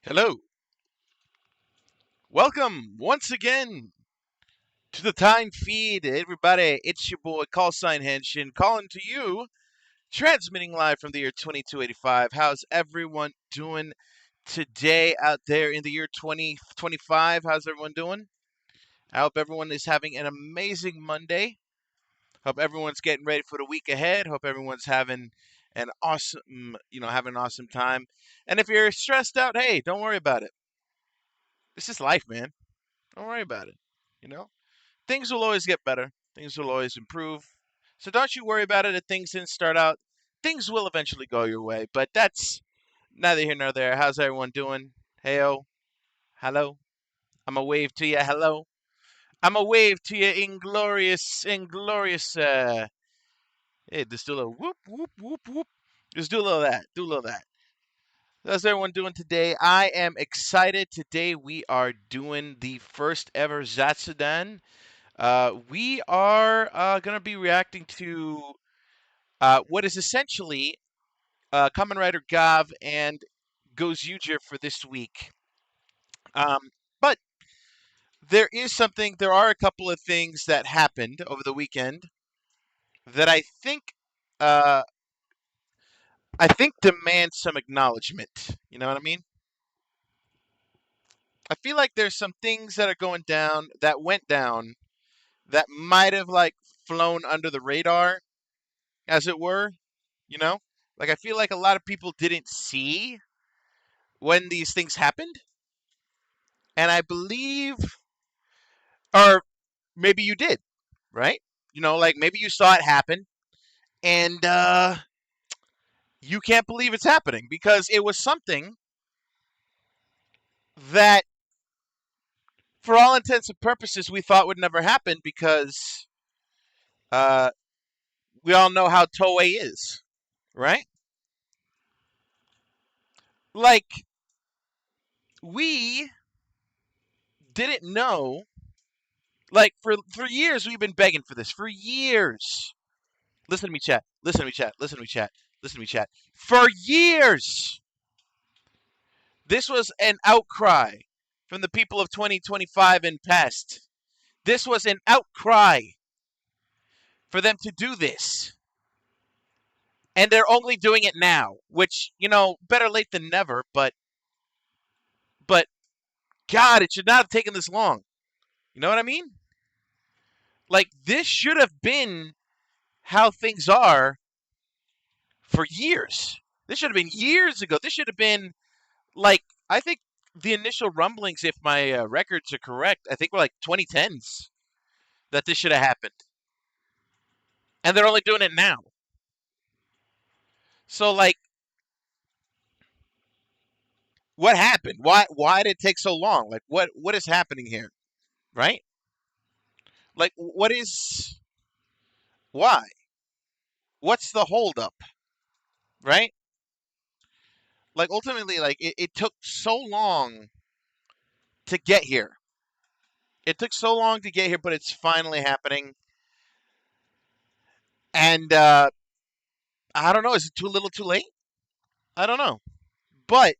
Hello. Welcome once again to the Time Feed, everybody. It's your boy Callsign Henshin calling to you, transmitting live from the year 2285. How's everyone doing today out there in the year 2025? How's everyone doing? I hope everyone is having an amazing Monday. Hope everyone's getting ready for the week ahead. Hope everyone's having an having an awesome time. And if you're stressed out, hey, don't worry about it. This is life, man. Don't worry about it. You know, things will always get better. Things will always improve. So don't you worry about it if things didn't start out. Things will eventually go your way. But that's neither here nor there. How's everyone doing? Heyo. Hello. I'm a wave to you. Hello. I'm a wave to you, inglorious. Hey, just do a little whoop, whoop, whoop, whoop. Just do a little of that. Do a little of that. How's everyone doing today? I am excited. Today we are doing the first ever Zatsudan. We are going to be reacting to what is essentially Kamen Rider Gavv and Gozyuger for this week. But there are a couple of things that happened over the weekend that uh, I think demand some acknowledgement. You know what I mean? I feel like there's some things that are going down that went down that might have like flown under the radar, as it were. You know, like I feel like a lot of people didn't see when these things happened, and I believe, or maybe you did, right? You know, like maybe you saw it happen, and you can't believe it's happening because it was something that, for all intents and purposes, we thought would never happen because uh, we all know how Toei is, right? Like we didn't know. Like for years, we've been begging for this for years. Listen to me, chat. Listen to me, chat. Listen to me, chat. Listen to me, chat. For years, this was an outcry from the people of 2025 and past. This was an outcry for them to do this. And they're only doing it now, which, better late than never, but God, it should not have taken this long. You know what I mean? Like this should have been how things are for years. This should have been years ago. This should have been like I think the initial rumblings, if my records are correct, I think were like 2010s that this should have happened, and they're only doing it now. So like, what happened? Why did it take so long? Like, what is happening here? Right? Like, what is why? What's the holdup? Right? Like ultimately, like it took so long to get here. It took so long to get here, but it's finally happening. And I don't know. Is it too little, too late? I don't know. But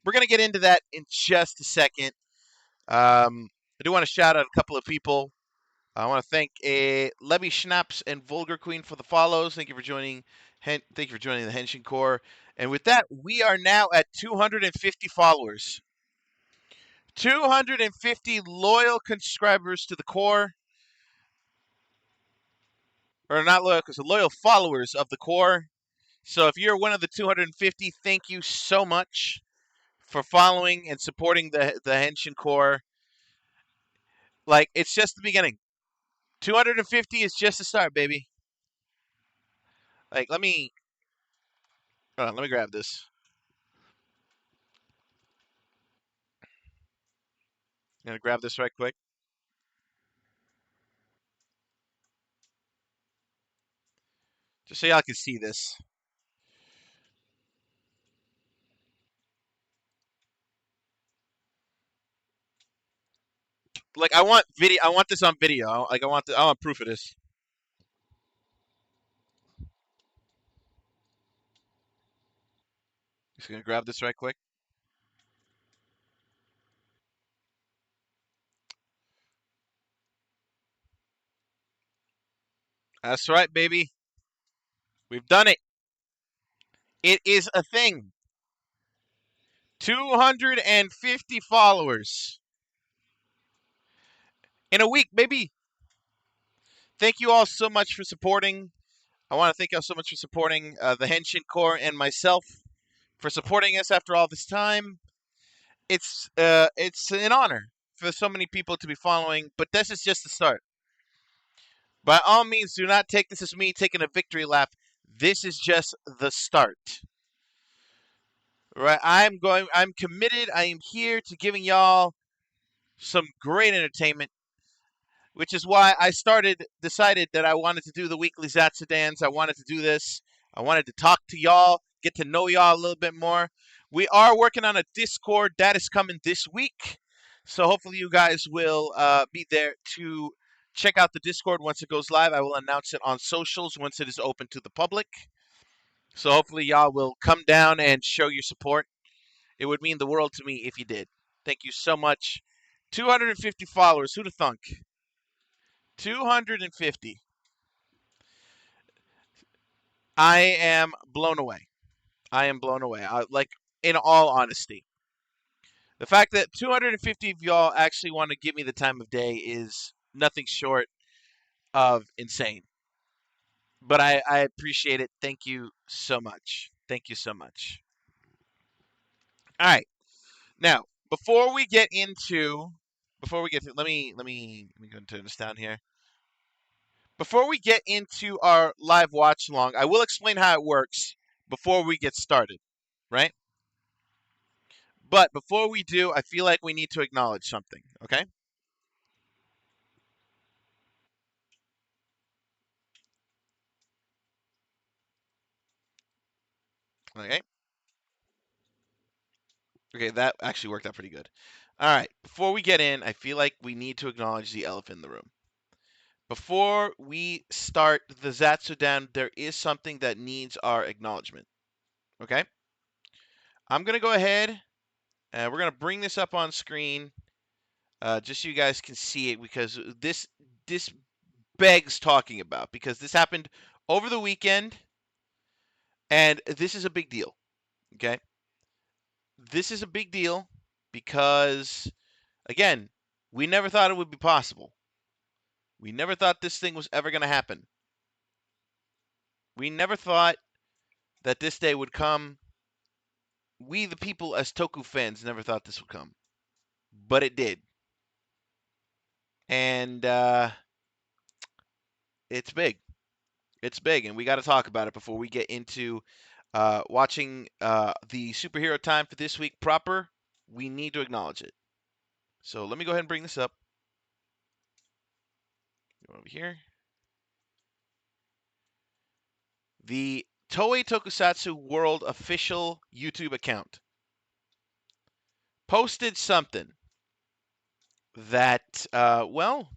we're gonna get into that in just a second. I do want to shout out a couple of people. I want to thank Levy Schnaps and Vulgar Queen for the follows. Thank you for joining. Thank you for joining the Henshin Corps. And with that, we are now at 250 followers. 250 loyal subscribers to the Corps, or not loyal, because loyal followers of the Corps. So if you're one of the 250, thank you so much for following and supporting the Henshin Corps. Like it's just the beginning. 250 is just the start, baby. Like let me grab this. I'm gonna grab this right quick, just so y'all can see this. Like I want video. I want this on video. Like I want proof of this. Just gonna grab this right quick. That's right, baby. We've done it. It is a thing. 250 followers in a week, baby. Thank you all so much for supporting. I want to thank you all so much for supporting the Henshin Corps and myself for supporting us after all this time. It's an honor for so many people to be following, but this is just the start. By all means, do not take this as me taking a victory lap. This is just the start. Right? I'm committed. I am here to giving y'all some great entertainment, which is why I decided that I wanted to do the weekly Zatsudans. I wanted to do this. I wanted to talk to y'all, get to know y'all a little bit more. We are working on a Discord that is coming this week, so hopefully you guys will be there to check out the Discord once it goes live. I will announce it on socials once it is open to the public. So hopefully y'all will come down and show your support. It would mean the world to me if you did. Thank you so much. 250 followers. Who'd have thunk? 250. I am blown away. I am blown away. Like, in all honesty, the fact that 250 of y'all actually want to give me the time of day is nothing short of insane. But I appreciate it. Thank you so much. Thank you so much. All right. Now, before we get to, let me go and turn this down here. Before we get into our live watch along, I will explain how it works before we get started, right? But before we do, I feel like we need to acknowledge something, okay? Okay. Okay, that actually worked out pretty good. All right, before we get in, I feel like we need to acknowledge the elephant in the room. Before we start the ZEZTZudan, there is something that needs our acknowledgement. Okay? I'm going to go ahead and we're going to bring this up on screen just so you guys can see it because this begs talking about because this happened over the weekend and this is a big deal. Okay? This is a big deal because, again, we never thought it would be possible. We never thought this thing was ever going to happen. We never thought that this day would come. We, the people, as Toku fans, never thought this would come. But it did. And it's big. It's big, and we got to talk about it before we get into watching the superhero time for this week proper. We need to acknowledge it. So let me go ahead and bring this up. Go over here. The Toei Tokusatsu World official YouTube account posted something that, well,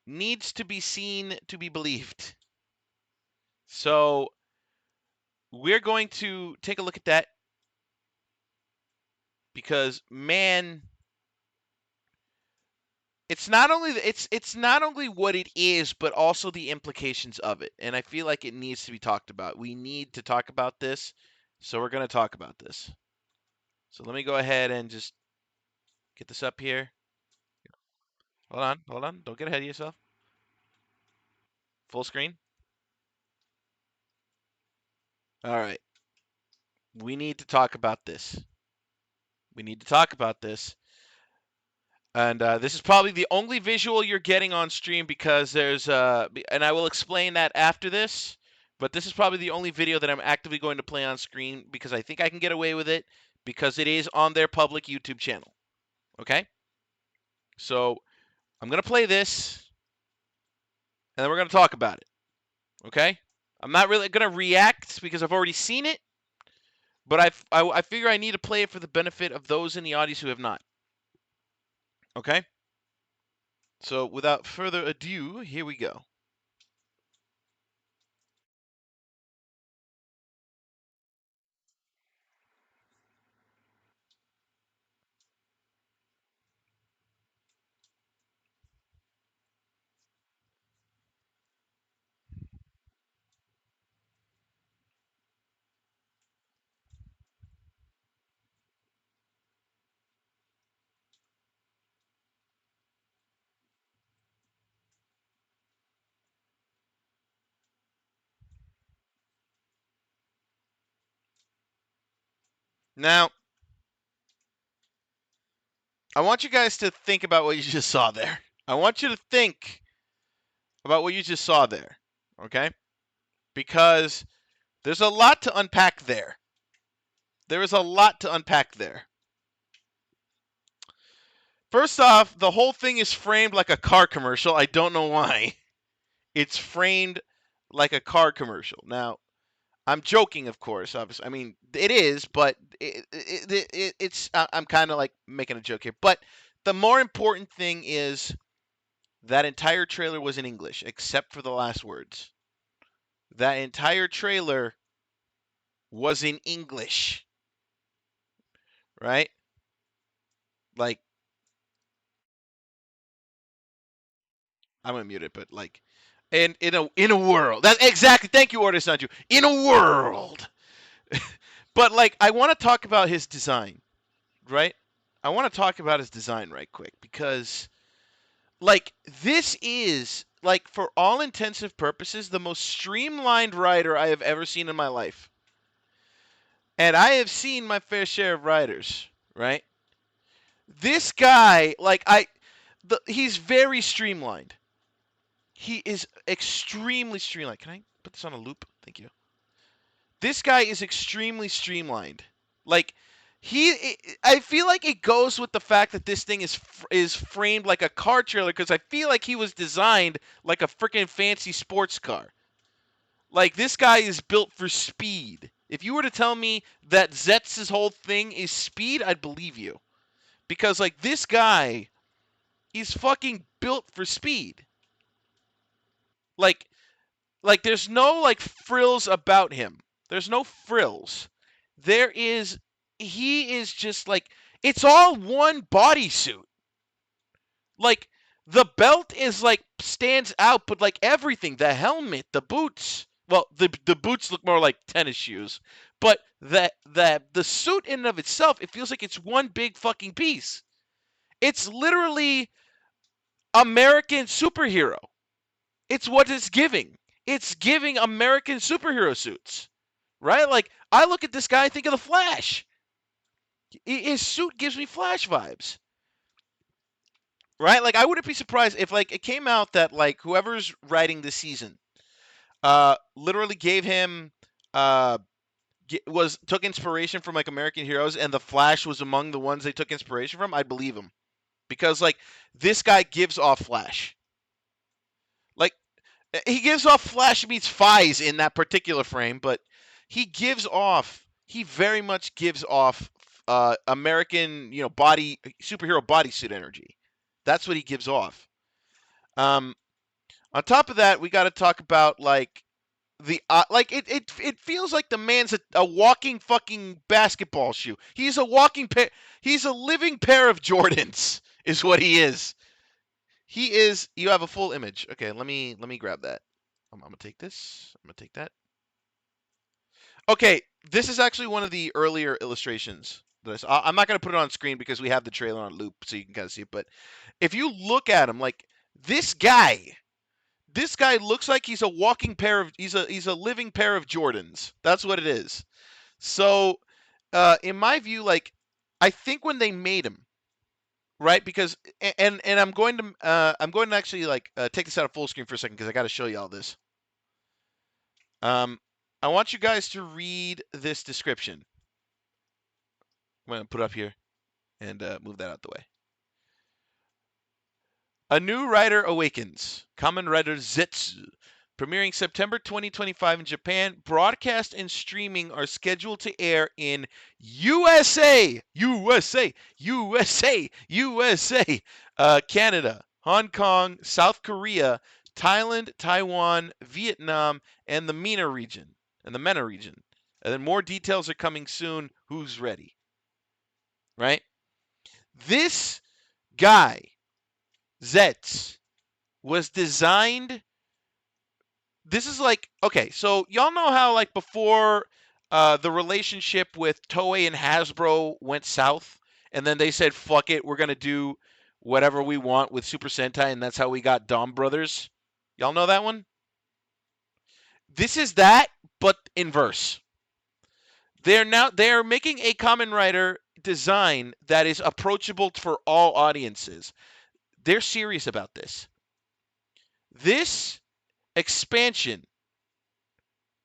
needs to be seen to be believed. So we're going to take a look at that because, man, it's not only what it is, but also the implications of it. And I feel like it needs to be talked about. We need to talk about this, so we're going to talk about this. So let me go ahead and just get this up here. Hold on. Don't get ahead of yourself. Full screen. All right. We need to talk about this. We need to talk about this. And this is probably the only visual you're getting on stream because there's and I will explain that after this. But this is probably the only video that I'm actively going to play on screen because I think I can get away with it because it is on their public YouTube channel. Okay? So I'm going to play this and then we're going to talk about it. Okay? I'm not really going to react because I've already seen it, but I figure I need to play it for the benefit of those in the audience who have not. Okay? So without further ado, here we go. Now, I want you guys to think about what you just saw there. I want you to think about what you just saw there, okay? Because there's a lot to unpack there. There is a lot to unpack there. First off, the whole thing is framed like a car commercial. I don't know why. It's framed like a car commercial. Now, I'm joking, of course. Obviously, I mean it is, but it's. I'm kind of like making a joke here. But the more important thing is that entire trailer was in English, except for the last words. That entire trailer was in English, right? Like, I'm gonna mute it, but like, and in a world that exactly. Thank you, Order Sanju. In a world, but like, I want to talk about his design, right? I want to talk about his design right quick because, like, this is like, for all intensive purposes, the most streamlined rider I have ever seen in my life. And I have seen my fair share of riders, right? This guy, he's very streamlined. He is extremely streamlined. Can I put this on a loop? Thank you. This guy is extremely streamlined. Like, I feel like it goes with the fact that this thing is framed like a car trailer, because I feel like he was designed like a freaking fancy sports car. Like, this guy is built for speed. If you were to tell me that ZEZTZ's whole thing is speed, I'd believe you. Because, like, this guy is fucking built for speed. Like, there's no, like, frills about him. There's no frills. There is, he is just like, it's all one bodysuit. Like, the belt is like stands out, but like everything, the helmet, the boots. Well, the boots look more like tennis shoes, but the suit in and of itself, it feels like it's one big fucking piece. It's literally American superhero. It's what it's giving. It's giving American superhero suits, right? Like, I look at this guy, I think of the Flash. His suit gives me Flash vibes, right? Like, I wouldn't be surprised if, like, it came out that, like, whoever's writing this season literally gave him took inspiration from, like, American heroes, and the Flash was among the ones they took inspiration from. I'd believe him, because, like, this guy gives off Flash. Like, he gives off Flash meets Fies in that particular frame, but he very much gives off American, superhero bodysuit energy. That's what he gives off. On top of that, we got to talk about, like, it feels like the man's a walking fucking basketball shoe. He's a walking pair. He's a living pair of Jordans, is what he is. He is. You have a full image. Okay, let me grab that. I'm gonna take this. I'm gonna take that. Okay, this is actually one of the earlier illustrations that I saw. I'm not gonna put it on screen because we have the trailer on loop, so you can kind of see it. But if you look at him, like, this guy looks like he's a walking pair of. He's a living pair of Jordans. That's what it is. So, in my view, like, I think when they made him, right? Because and I'm going to actually, like, take this out of full screen for a second because I got to show you all this. I want you guys to read this description. I'm going to put it up here and move that out the way. A new rider awakens. Kamen Rider ZEZTZ. Premiering September 2025 in Japan, broadcast and streaming are scheduled to air in USA, Canada, Hong Kong, South Korea, Thailand, Taiwan, Vietnam, and the MENA region. And then more details are coming soon. Who's ready? Right? This guy, ZEZTZ, was designed. This is like, okay, so y'all know how, like, before the relationship with Toei and Hasbro went south, and then they said, fuck it, we're going to do whatever we want with Super Sentai, and that's how we got Dom Brothers. Y'all know that one? This is that, but in verse. They are making a Kamen Rider design that is approachable for all audiences. They're serious about this. This expansion,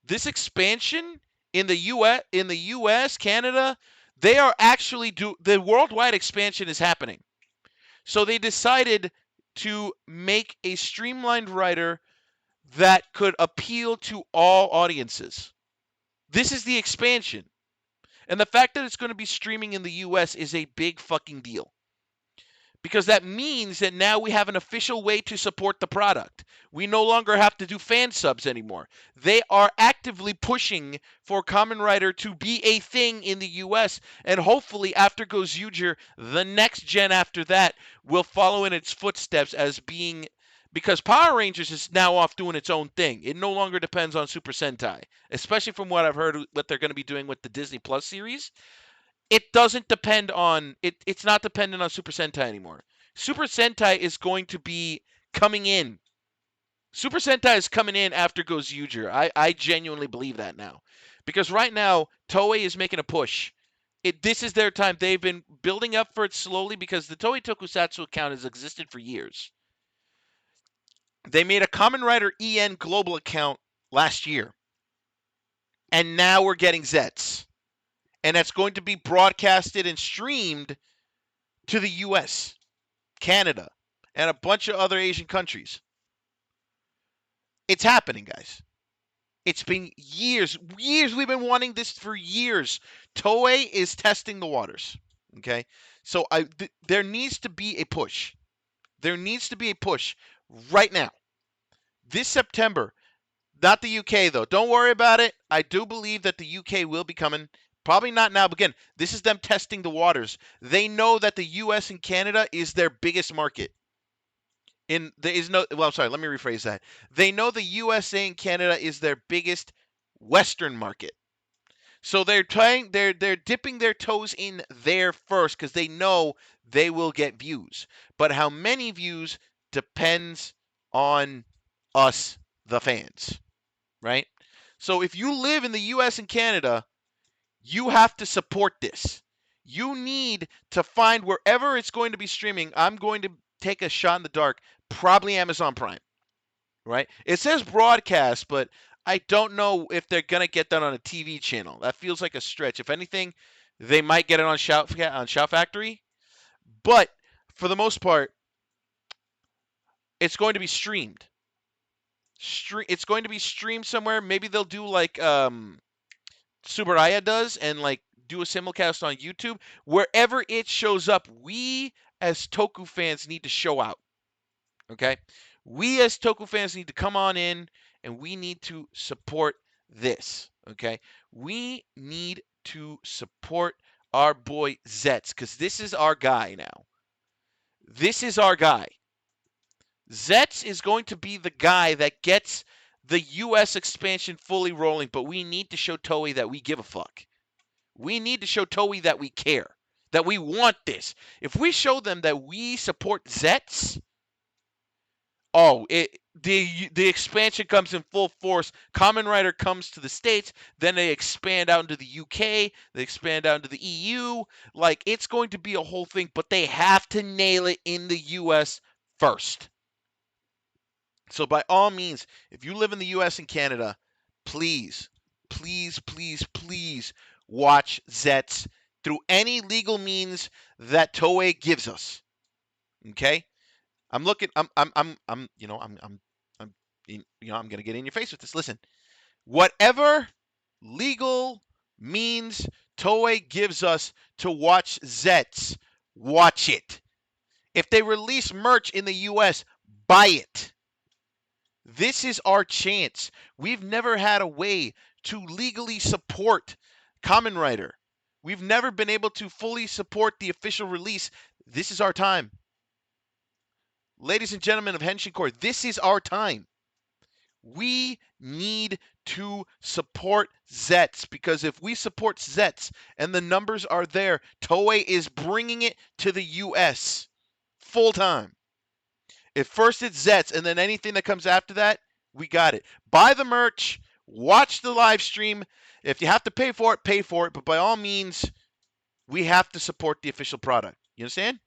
this expansion in the US, Canada, they are actually the worldwide expansion is happening. So they decided to make a streamlined writer that could appeal to all audiences. This is the expansion. And the fact that it's going to be streaming in the US is a big fucking deal. Because that means that now we have an official way to support the product. We no longer have to do fan subs anymore. They are actively pushing for Kamen Rider to be a thing in the US, and hopefully after Gozyuger, the next gen after that will follow in its footsteps as being, because Power Rangers is now off doing its own thing. It no longer depends on Super Sentai, especially from what I've heard what they're going to be doing with the Disney Plus series. It doesn't depend on it's not dependent on Super Sentai anymore. Super Sentai is going to be coming in. Super Sentai is coming in after Gozyuger. I genuinely believe that now. Because right now, Toei is making a push. This is their time. They've been building up for it slowly because the Toei Tokusatsu account has existed for years. They made a Kamen Rider EN global account last year. And now we're getting ZEZTZ. And that's going to be broadcasted and streamed to the US, Canada, and a bunch of other Asian countries. It's happening, guys. It's been years. We've been wanting this for years. Toei is testing the waters. Okay? So there needs to be a push. There needs to be a push right now. This September, not the UK, though. Don't worry about it. I do believe that the UK will be coming. Probably not now, but again, this is them testing the waters. They know that the US and Canada is their biggest market. Let me rephrase that. They know the USA and Canada is their biggest Western market. So they're dipping their toes in there first because they know they will get views. But how many views depends on us, the fans, right? So if you live in the US and Canada, you have to support this. You need to find wherever it's going to be streaming. I'm going to take a shot in the dark. Probably Amazon Prime, right? It says broadcast, but I don't know if they're going to get that on a TV channel. That feels like a stretch. If anything, they might get it on Shout Factory. But for the most part, it's going to be streamed. It's going to be streamed somewhere. Maybe they'll do like Subaraya does and like do a simulcast on YouTube. Wherever it shows up, we as Toku fans need to show out. Okay? We as Toku fans need to come on in and we need to support this. Okay? We need to support our boy ZEZTZ because this is our guy now. This is our guy. ZEZTZ is going to be the guy that gets the US expansion fully rolling, but we need to show Toei that we give a fuck. We need to show Toei that we care, that we want this. If we show them that we support ZEZTZ, the expansion comes in full force. Kamen Rider comes to the States, then they expand out into the UK, they expand out into the EU. Like, it's going to be a whole thing, but they have to nail it in the US first. So by all means, if you live in the US and Canada, please, please, please, please watch ZEZTZ through any legal means that Toei gives us. Okay? I'm going to get in your face with this. Listen, whatever legal means Toei gives us to watch ZEZTZ, watch it. If they release merch in the US, buy it. This is our chance. We've never had a way to legally support Kamen Rider. We've never been able to fully support the official release. This is our time. Ladies and gentlemen of Henshin Court, this is our time. We need to support ZEZTZ because if we support ZEZTZ and the numbers are there, Toei is bringing it to the US full time. If first it's ZEZTZ and then anything that comes after that, we got it. Buy the merch, Watch the live stream. If you have to pay for it, pay for it. But by all means, we have to support the official product. You understand?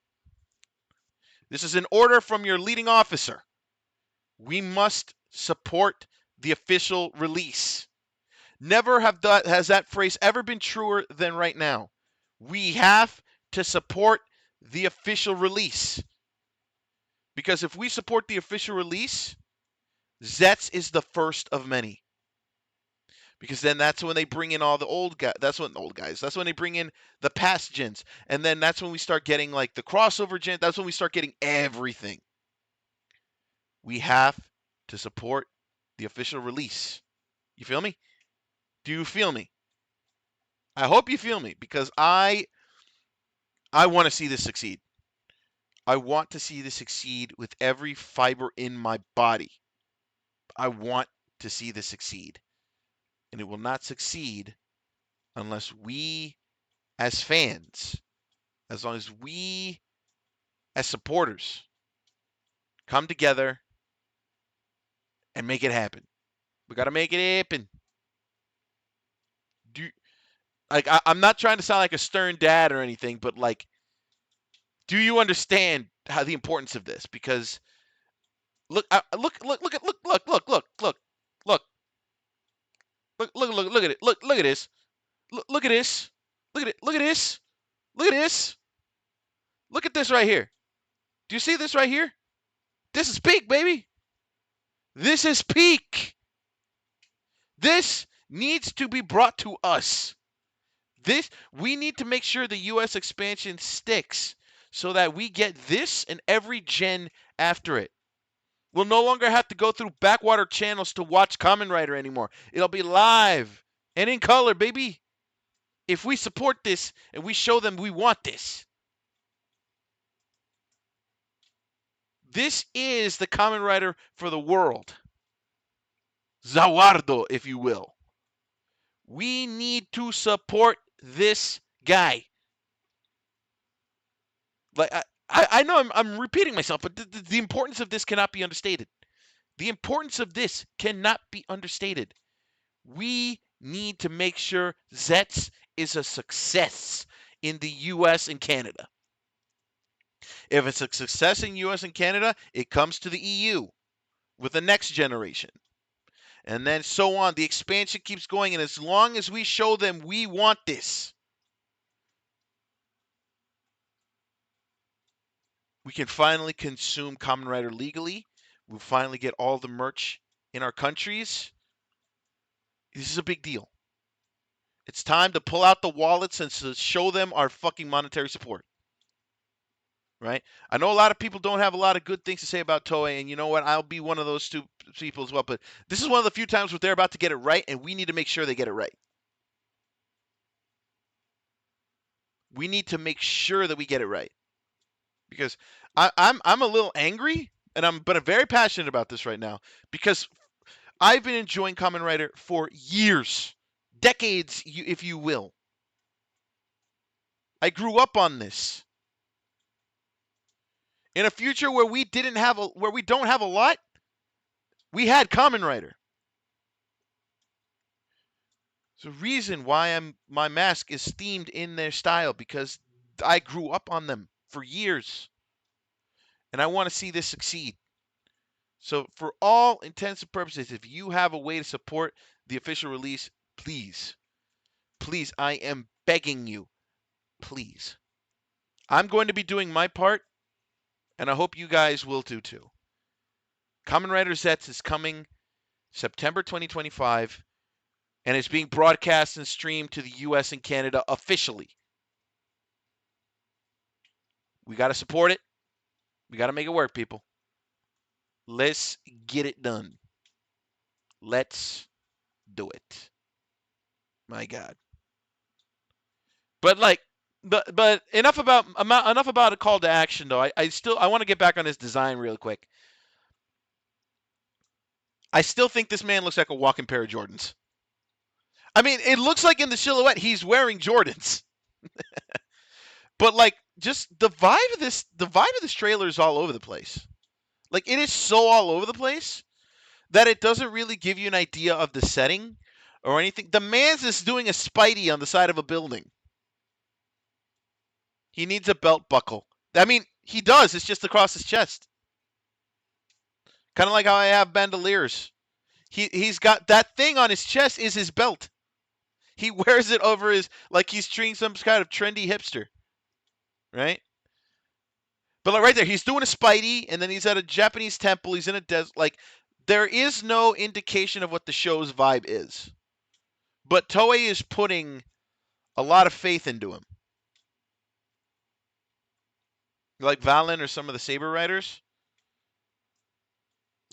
This is an order from your leading officer. We must support the official release. Never has that phrase ever been truer than right now. We have to support the official release. Because if we support the official release, ZEZTZ is the first of many. Because then that's when they bring in all the old guys. That's when they bring in the past gens. And then that's when we start getting like the crossover gen. That's when we start getting everything. We have to support the official release. You feel me? Do you feel me? I hope you feel me, because I want to see this succeed. I want to see this succeed with every fiber in my body. I want to see this succeed. And it will not succeed unless we as fans, as long as we as supporters come together and make it happen. We got to make it happen. I'm not trying to sound like a stern dad or anything, but like, do you understand how the importance of this? Because look at this. Look at it. Look at this. Look at this. Look at it. Look at this. Look at this. Look at this right here. Do you see this right here? This is peak, baby. This is peak. This needs to be brought to us. We need to make sure the US expansion sticks so that we get this and every gen after it. We'll no longer have to go through backwater channels to watch Kamen Rider anymore. It'll be live and in color, baby. If we support this and we show them we want this. This is the Kamen Rider for the world. Zawardo, if you will. We need to support this guy. Like I know I'm repeating myself, but the importance of this cannot be understated. The importance of this cannot be understated. We need to make sure ZEZTZ is a success in the US and Canada. If it's a success in US and Canada, it comes to the EU with the next generation. And then so on. The expansion keeps going, and as long as we show them we want this, we can finally consume Kamen Rider legally. We'll finally get all the merch in our countries. This is a big deal. It's time to pull out the wallets and to show them our fucking monetary support. Right? I know a lot of people don't have a lot of good things to say about Toei, and you know what? I'll be one of those two people as well. But this is one of the few times where they're about to get it right, and we need to make sure they get it right. We need to make sure that we get it right. Because I'm a little angry, but I'm very passionate about this right now, because I've been enjoying Kamen Rider for years, decades, if you will. I grew up on this. In a future where we don't have a lot, we had Kamen Rider. It's the reason why my mask is themed in their style, because I grew up on them for years. And I want to see this succeed. So for all intents and purposes, if you have a way to support the official release, please, I am begging you, please. I'm going to be doing my part, and I hope you guys will too. Kamen Rider ZEZTZ is coming September 2025, and it's being broadcast and streamed to the US and Canada officially. We got to support it. We got to make it work, people. Let's get it done. Let's do it. My God. But enough about a call to action, though. I want to get back on his design real quick. I still think this man looks like a walking pair of Jordans. I mean, it looks like in the silhouette he's wearing Jordans. But like, just the vibe of this trailer is all over the place. Like, it is so all over the place that it doesn't really give you an idea of the setting or anything. The man's is doing a Spidey on the side of a building. He needs a belt buckle. I mean, he does. It's just across his chest. Kind of like how I have bandoliers. He's got that thing on his chest is his belt. He wears it over his like he's treating some kind of trendy hipster, right? But like right there, he's doing a Spidey, and then he's at a Japanese temple. He's in a desert. Like there is no indication of what the show's vibe is, but Toei is putting a lot of faith into him. Like Valen or some of the Saber Riders.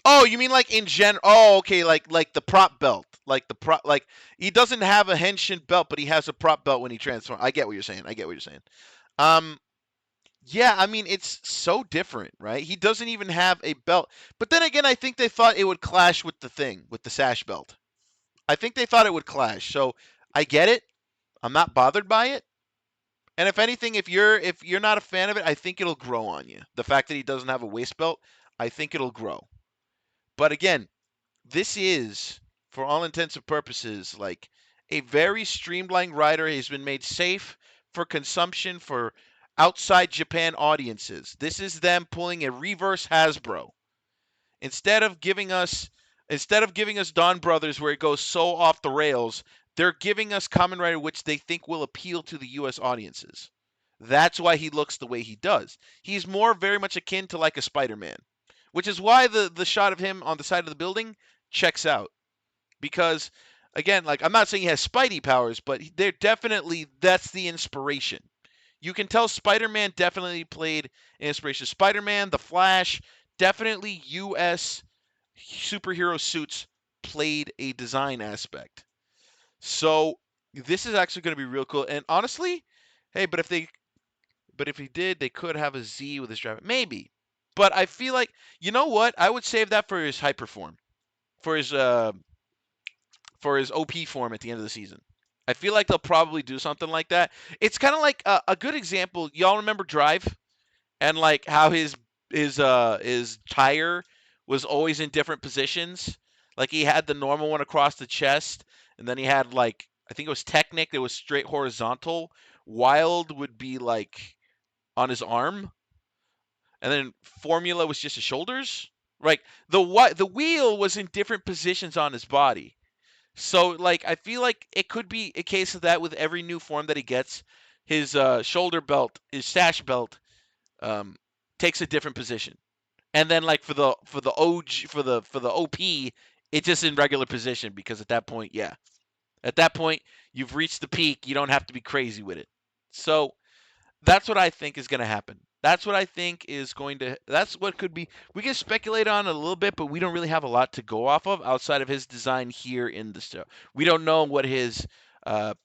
Oh, you mean like in general? Oh, okay, like the prop belt, like the prop, like he doesn't have a Henshin belt, but he has a prop belt when he transforms. I get what you're saying. I get what you're saying. Um, yeah, I mean it's so different, right? He doesn't even have a belt. But then again, I think they thought it would clash with the thing, with the sash belt. I think they thought it would clash. So I get it. I'm not bothered by it. And if anything, if you're not a fan of it, I think it'll grow on you. The fact that he doesn't have a waist belt, I think it'll grow. But again, this is, for all intents and purposes, like a very streamlined rider. He's been made safe for consumption for outside Japan audiences. This is them pulling a reverse Hasbro. Instead of giving us Dawn Brothers where it goes so off the rails, they're giving us Kamen Rider which they think will appeal to the US audiences. That's why he looks the way he does. He's more very much akin to like a Spider-Man, which is why the shot of him on the side of the building checks out. Because again, like I'm not saying he has Spidey powers, but they're definitely that's the inspiration. You can tell Spider-Man definitely played inspiration. Spider-Man, The Flash, definitely US superhero suits played a design aspect. So this is actually going to be real cool. And honestly, hey, but if he did, they could have a Z with his driver. Maybe. But I feel like, you know what? I would save that for his hyper form. For his OP form at the end of the season. I feel like they'll probably do something like that. It's kind of like a good example. Y'all remember Drive and like how his tire was always in different positions. Like he had the normal one across the chest, and then he had like I think it was Technic that was straight horizontal. Wild would be like on his arm, and then Formula was just his shoulders. Like the wheel was in different positions on his body. So like I feel like it could be a case of that with every new form that he gets. His shoulder belt, his sash belt, um, takes a different position, and then like for the OG for the OP, it's just in regular position because at that point you've reached the peak. You don't have to be crazy with it. So that's what I think is going to happen. That's what I think is going to. That's what could be. We can speculate on it a little bit, but we don't really have a lot to go off of outside of his design here in the show. We don't know what his uh,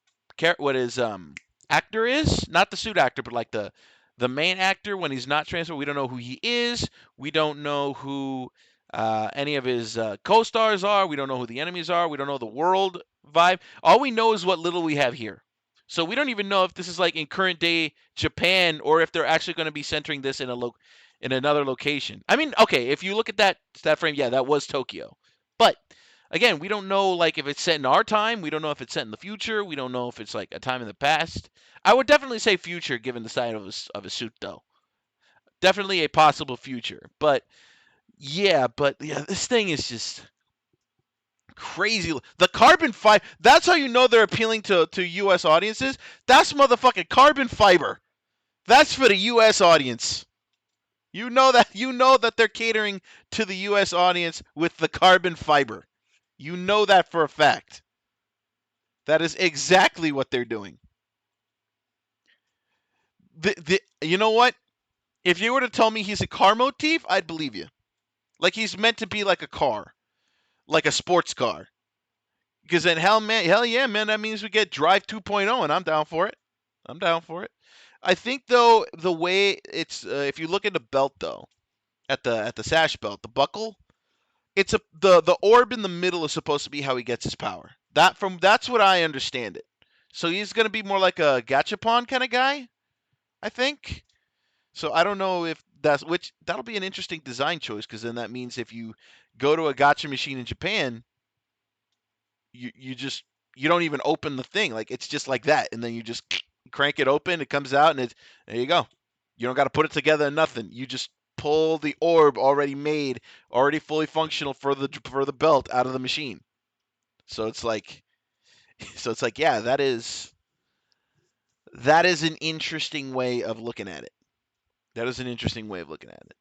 actor is, not the suit actor, but like the main actor when he's not transferred. We don't know who he is. We don't know who any of his co-stars are. We don't know who the enemies are. We don't know the world vibe. All we know is what little we have here. So we don't even know if this is like in current day Japan or if they're actually going to be centering this in another location. I mean, okay, if you look at that frame, yeah, that was Tokyo. But again, we don't know like if it's set in our time. We don't know if it's set in the future. We don't know if it's like a time in the past. I would definitely say future given the size of a suit though. Definitely a possible future. But yeah, this thing is just crazy. The carbon fiber. That's how you know they're appealing to U.S. audiences. That's motherfucking carbon fiber. That's for the U.S. audience. You know that they're catering to the U.S. audience with the carbon fiber. You know that for a fact. That is exactly what they're doing. You know what? If you were to tell me he's a car motif, I'd believe you. Like he's meant to be like a car, like a sports car. Because then hell yeah, man, that means we get Drive 2.0, and I'm down for it. I'm down for it. I think though the way it's if you look at the belt though, at the sash belt, the buckle, it's the orb in the middle is supposed to be how he gets his power. That's what I understand it. So he's gonna be more like a gachapon kind of guy, I think. So I don't know if that'll be an interesting design choice because then that means if you go to a gacha machine in Japan, you don't even open the thing. Like it's just like that, and then you just crank it open, it comes out, and there you go. You don't got to put it together, nothing. You just pull the orb already made, already fully functional for the belt out of the machine. So it's like yeah, that is an interesting way of looking at it. That is an interesting way of looking at it.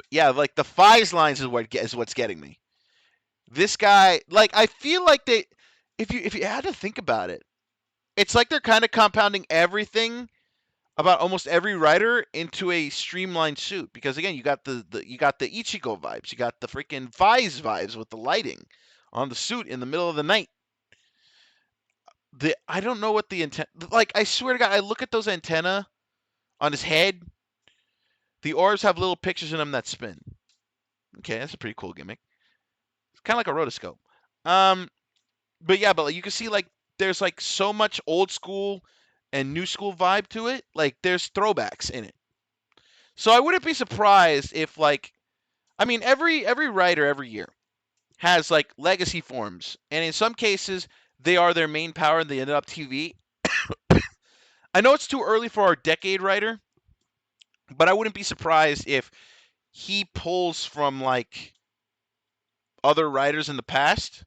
Yeah, like the Fies lines is what's getting me. This guy, like, I feel like if you had to think about it, it's like they're kind of compounding everything about almost every writer into a streamlined suit. Because again, you got the Ichigo vibes, you got the freaking Fies vibes with the lighting on the suit in the middle of the night. I don't know what the intent. Like, I swear to God, I look at those antenna on his head. The orbs have little pictures in them that spin. Okay, that's a pretty cool gimmick. It's kind of like a rotoscope. But yeah, but like, you can see like there's like so much old school and new school vibe to it. Like there's throwbacks in it. So I wouldn't be surprised if like I mean every writer every year has like legacy forms, and in some cases they are their main power and they end up TV. I know it's too early for our decade writer, but I wouldn't be surprised if he pulls from like other writers in the past.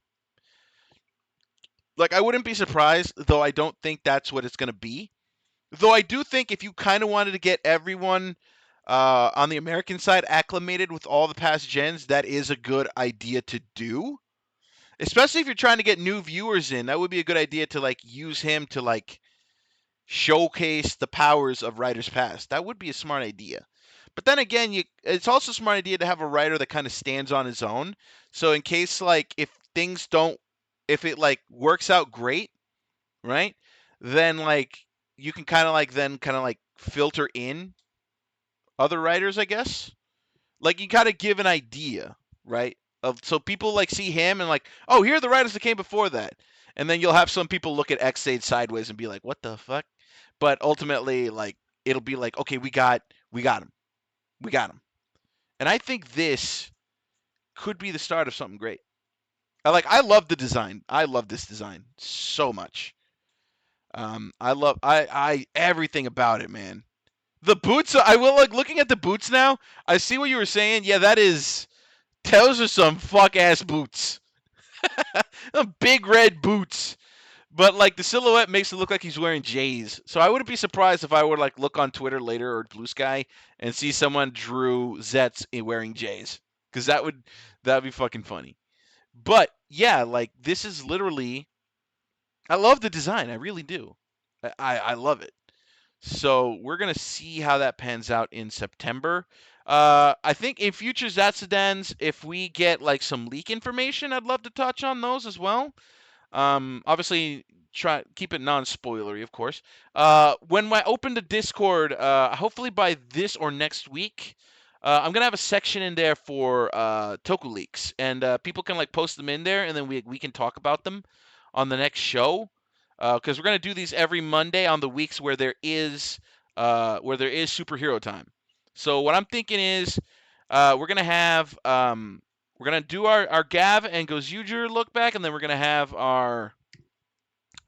Like I wouldn't be surprised, though I don't think that's what it's going to be. Though I do think if you kind of wanted to get everyone on the American side acclimated with all the past gens, that is a good idea to do. Especially if you're trying to get new viewers in, that would be a good idea to like use him to like showcase the powers of writers past. That would be a smart idea. But then again, it's also a smart idea to have a writer that kind of stands on his own. So in case like if it like works out great, right? Then like you can kind of like filter in other writers, I guess. Like you kind of give an idea, right? Of so people like see him and like, oh, here are the writers that came before that, and then you'll have some people look at X-Aid sideways and be like, what the fuck? But ultimately, like it'll be like, okay, we got him, and I think this could be the start of something great. I love the design. I love this design so much. I everything about it, man. The boots. I will like looking at the boots now. I see what you were saying. Yeah, those are some fuck ass boots. Big red boots. But like the silhouette makes it look like he's wearing J's. So I wouldn't be surprised if I were like look on Twitter later or Blue Sky and see someone drew Zets wearing J's. Because that'd be fucking funny. But yeah, like this is literally I love the design. I really do. I love it. So we're gonna see how that pans out in September. I think in future Zatsudans, if we get like some leak information, I'd love to touch on those as well. Obviously, try keep it non-spoilery, of course. When I open the Discord, hopefully by this or next week, I'm gonna have a section in there for Toku leaks, and people can like post them in there, and then we can talk about them on the next show. Because we're gonna do these every Monday on the weeks where there is superhero time. So what I'm thinking is, we're gonna do our Gavv and Gozyuger look back, and then we're gonna have our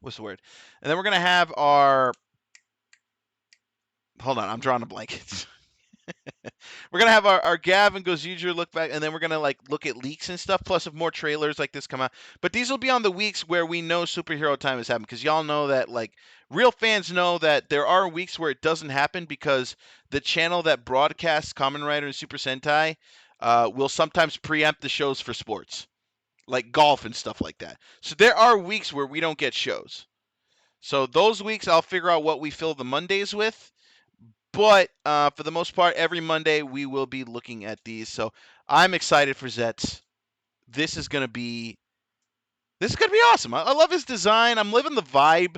what's the word? And then we're gonna have our hold on, I'm drawing a blank. We're gonna have our Gavv and Gozyuger look back, and then we're gonna like look at leaks and stuff. Plus, if more trailers like this come out, but these will be on the weeks where we know superhero time is happening, because y'all know that like real fans know that there are weeks where it doesn't happen because the channel that broadcasts Kamen Rider and Super Sentai will sometimes preempt the shows for sports, like golf and stuff like that. So there are weeks where we don't get shows. So those weeks, I'll figure out what we fill the Mondays with. But for the most part, every Monday we will be looking at these. So I'm excited for Zets. This is gonna be awesome. I love his design. I'm living the vibe.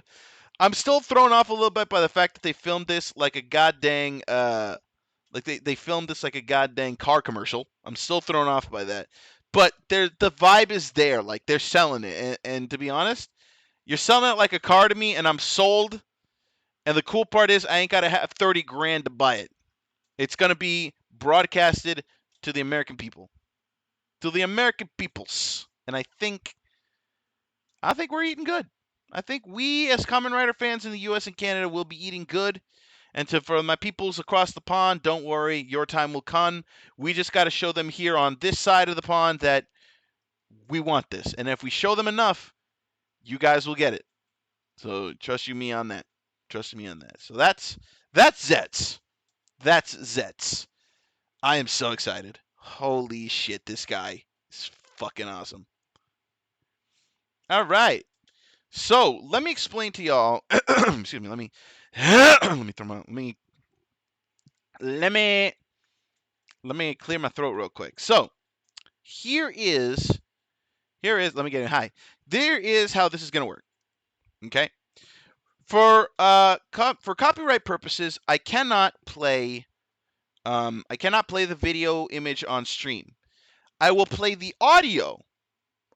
I'm still thrown off a little bit by the fact that they filmed this like a goddamn like they filmed this like a goddamn car commercial. I'm still thrown off by that. But the vibe is there. Like they're selling it, and to be honest, you're selling it like a car to me, and I'm sold. And the cool part is I ain't gotta have 30 grand to buy it. It's gonna be broadcasted to the American people, to the American peoples. And I think we're eating good. I think we, as Kamen Rider fans in the U.S. and Canada, will be eating good. And for my peoples across the pond, don't worry, your time will come. We just got to show them here on this side of the pond that we want this. And if we show them enough, you guys will get it. So trust you me on that. Trust me on that. So that's ZEZTZ. That's ZEZTZ. I am so excited. Holy shit, this guy is fucking awesome. All right. So let me explain to y'all. Excuse me. Let me throw my let me clear my throat real quick. So here is let me get it high. There is how this is gonna work. Okay. For copyright purposes, I cannot play the video image on stream. I will play the audio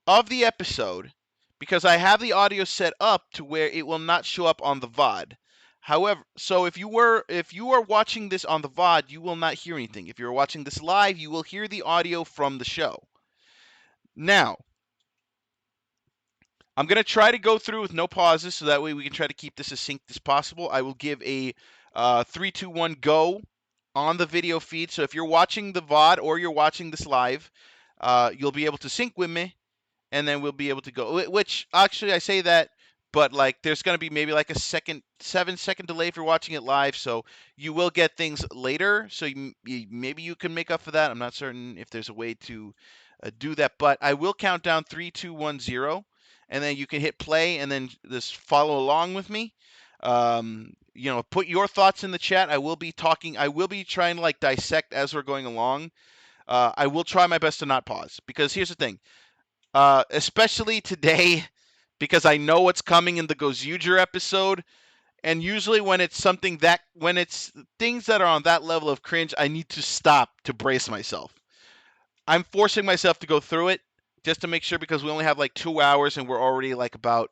of the episode because I have the audio set up to where it will not show up on the VOD. However, so if you are watching this on the VOD, you will not hear anything. If you're watching this live, you will hear the audio from the show. Now, I'm going to try to go through with no pauses so that way we can try to keep this as synced as possible. I will give a 3, 2, 1, go on the video feed. So if you're watching the VOD or you're watching this live, you'll be able to sync with me, and then we'll be able to go. Which, actually, I say that, but like there's going to be maybe like a 7-second delay if you're watching it live. So you will get things later. So maybe you can make up for that. I'm not certain if there's a way to do that. But I will count down 3, 2, 1, 0. And then you can hit play and then just follow along with me. Put your thoughts in the chat. I will be talking. I will be trying to like dissect as we're going along. I will try my best to not pause because here's the thing. Especially today, because I know what's coming in the Gozyuger episode. And usually when it's things that are on that level of cringe, I need to stop to brace myself. I'm forcing myself to go through it just to make sure because we only have like 2 hours and we're already like about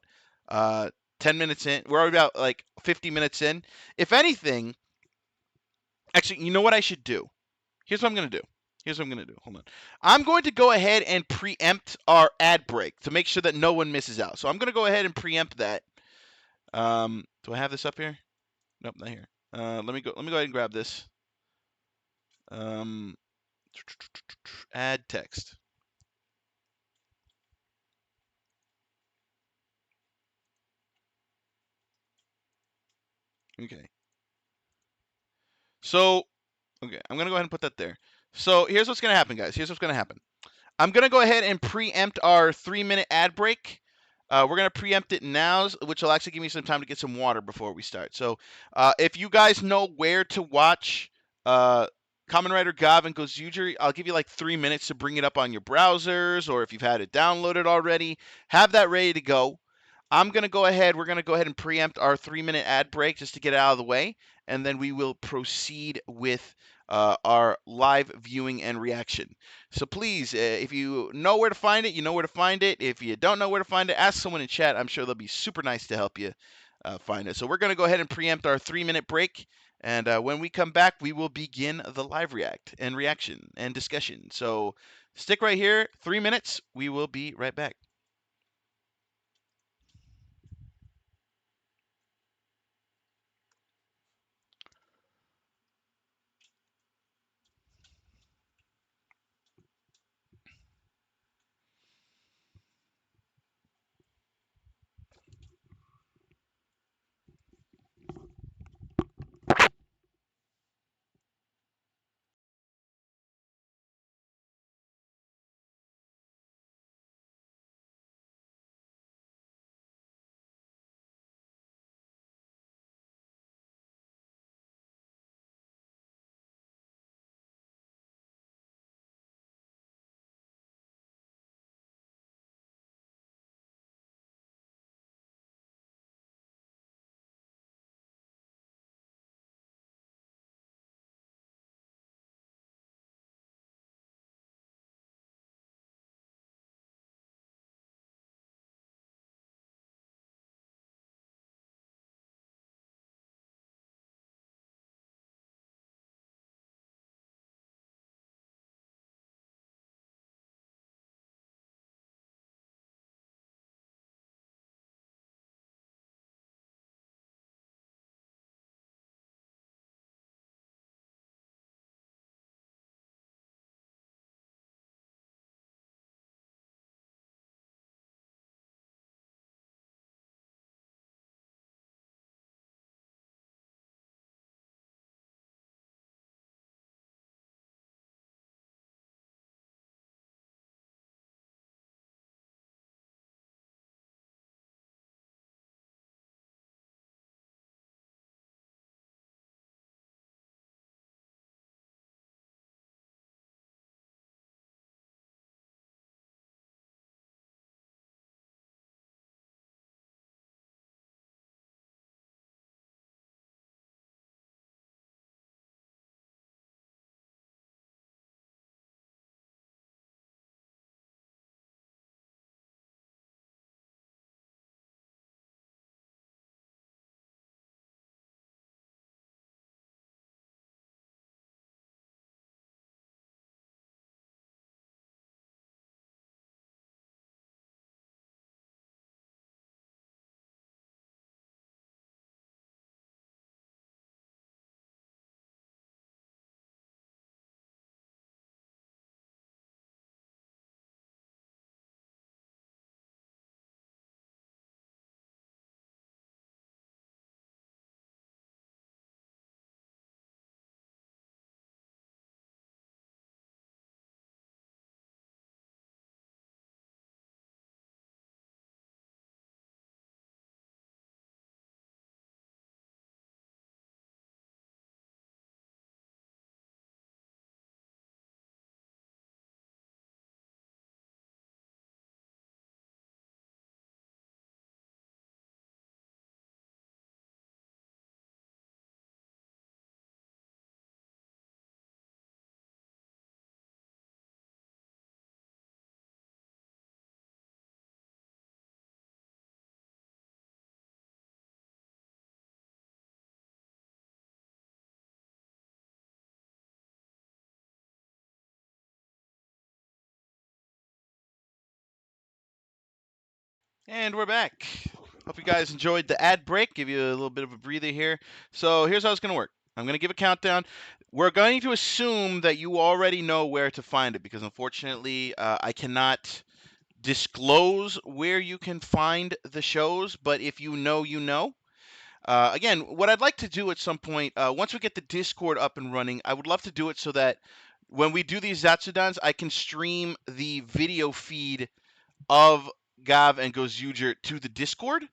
10 minutes in. We're already about like 50 minutes in. If anything, actually, you know what I should do? Here's what I'm going to do. Hold on. I'm going to go ahead and preempt our ad break to make sure that no one misses out. So I'm going to go ahead and preempt that. Do I have this up here? Nope, not here. Let me go ahead and grab this. Add text. Okay. So, okay, I'm going to go ahead and put that there. So here's what's going to happen, guys. I'm going to go ahead and preempt our 3-minute ad break. We're going to preempt it now, which will actually give me some time to get some water before we start. So if you guys know where to watch Kamen Rider Gavv and Gozyuger, I'll give you like 3 minutes to bring it up on your browsers, or if you've had it downloaded already, have that ready to go. We're going to go ahead and preempt our 3-minute ad break just to get it out of the way, and then we will proceed with our live viewing and reaction. So please, if you know where to find it, you know where to find it. If you don't know where to find it, ask someone in chat. I'm sure they'll be super nice to help you find it. So we're going to go ahead and preempt our 3-minute break, and when we come back, we will begin the live reaction and discussion. So stick right here, 3 minutes. We will be right back. And we're back. Hope you guys enjoyed the ad break. Give you a little bit of a breather here. So here's how it's going to work. I'm going to give a countdown. We're going to assume that you already know where to find it because unfortunately I cannot disclose where you can find the shows. But if you know, you know. Again, what I'd like to do at some point, once we get the Discord up and running, I would love to do it so that when we do these Zatsudans, I can stream the video feed of Gavv and Gozyuger to the Discord,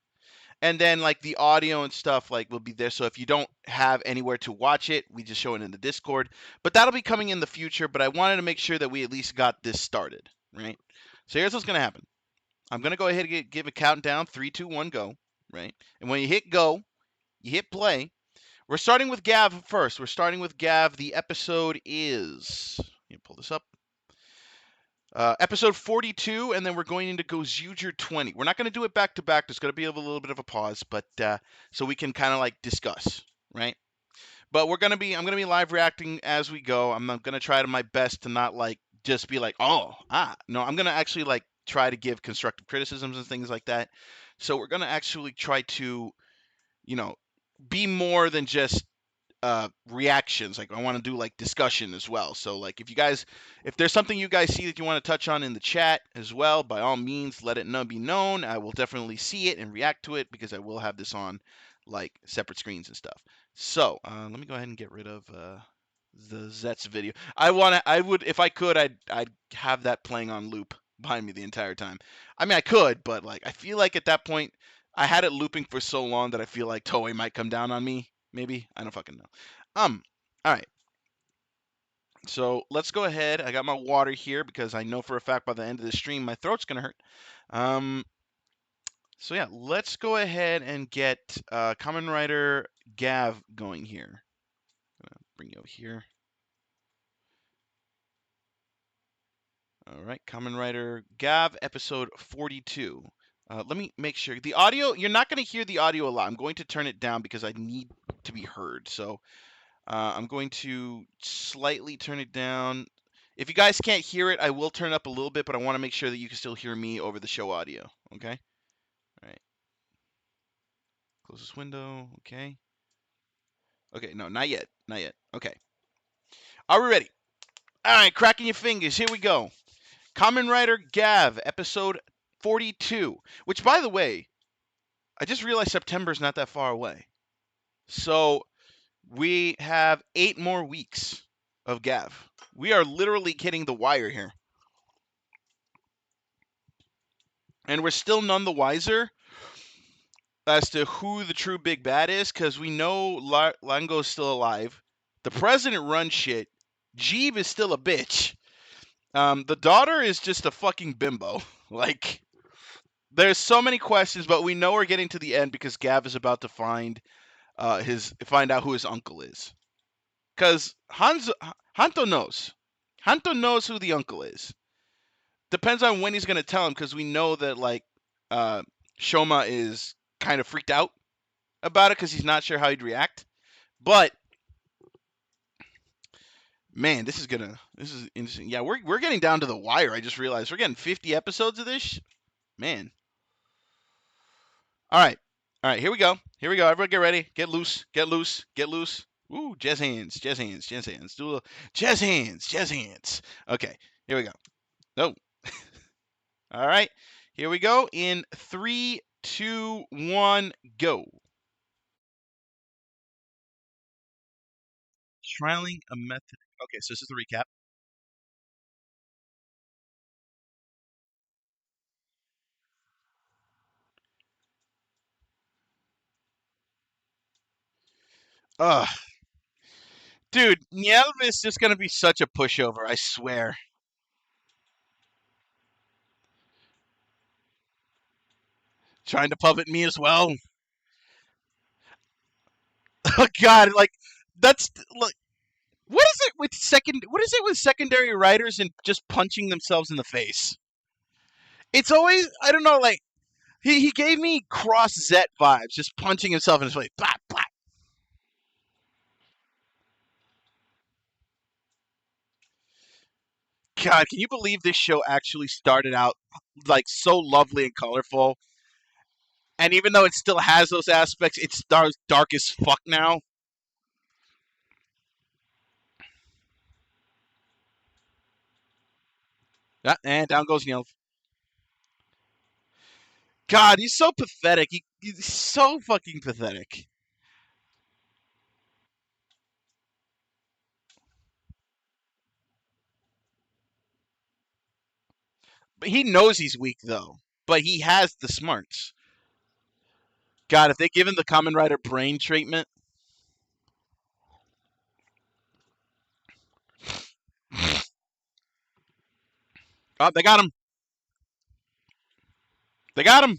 and then like the audio and stuff like will be there. So if you don't have anywhere to watch it, we just show it in the Discord. But that'll be coming in the future. But I wanted to make sure that we at least got this started, right? So here's what's gonna happen. I'm gonna go ahead and give a countdown: 3, 2, 1, go. Right, and when you hit go, you hit play. We're starting with Gavv first. We're starting with Gavv. The episode is. Let me pull this up. Episode 42, and then we're going into Gozyuger 20. We're not going to do it back to back. There's going to be a little bit of a pause, but so we can kind of like discuss, right? But I'm going to be live reacting as we go. I'm going to try to my best to not like just be like, no. I'm going to actually like try to give constructive criticisms and things like that. So we're going to actually try to, you know, be more than just reactions. Like I want to do like discussion as well. So like if there's something you guys see that you want to touch on in the chat as well, by all means let it be known. I will definitely see it and react to it because I will have this on like separate screens and stuff. So let me go ahead and get rid of the ZEZTZ video. I would if I could I'd have that playing on loop behind me the entire time. I mean I could, but like I feel like at that point I had it looping for so long that I feel like Toei might come down on me. Maybe I don't fucking know. All right. So let's go ahead. I got my water here because I know for a fact by the end of the stream my throat's gonna hurt. So yeah, let's go ahead and get Kamen Rider Gavv going here. I'm gonna bring you over here. All right, Kamen Rider Gavv, episode 42. Let me make sure the audio. You're not going to hear the audio a lot. I'm going to turn it down because I need to be heard. So I'm going to slightly turn it down. If you guys can't hear it, I will turn it up a little bit, but I want to make sure that you can still hear me over the show audio. Okay. All right. Close this window. Okay. Okay. No, not yet. Not yet. Okay. Are we ready? All right. Cracking your fingers. Here we go. Kamen Rider Gavv, episode 42, which, by the way, I just realized September's not that far away. So we have 8 more weeks of Gavv. We are literally hitting the wire here. And we're still none the wiser as to who the true big bad is, because we know Lango's still alive. The president runs shit. Jeeve is still a bitch. The daughter is just a fucking bimbo. Like, there's so many questions, but we know we're getting to the end because Gavv is about to find out who his uncle is. Because Hanto knows. Hanto knows who the uncle is. Depends on when he's gonna tell him, because we know that like Shoma is kind of freaked out about it because he's not sure how he'd react. But man, this is interesting. Yeah, we're getting down to the wire. I just realized we're getting 50 episodes of this. Man. All right. All right, here we go. Here we go. Everybody get ready. Get loose. Get loose. Get loose. Ooh, jazz hands. Jazz hands. Jazz hands. Do a little jazz hands. Jazz hands. Okay, here we go. No. All right. Here we go. In 3, 2, 1, go. Trialing a method. Okay, so this is the recap. Ugh. Dude, Nielva is just gonna be such a pushover, I swear. Trying to puppet me as well. Oh god, like that's like what is it with secondary writers and just punching themselves in the face? It's always I don't know, like he gave me cross Zet vibes, just punching himself in his face. Blah, blah. God, can you believe this show actually started out like so lovely and colorful? And even though it still has those aspects, it's dark as fuck now. Yeah, and down goes Neil. God, he's so pathetic. He's so fucking pathetic. But he knows he's weak though. But he has the smarts. God, if they give him the Kamen Rider brain treatment. Oh, they got him. They got him.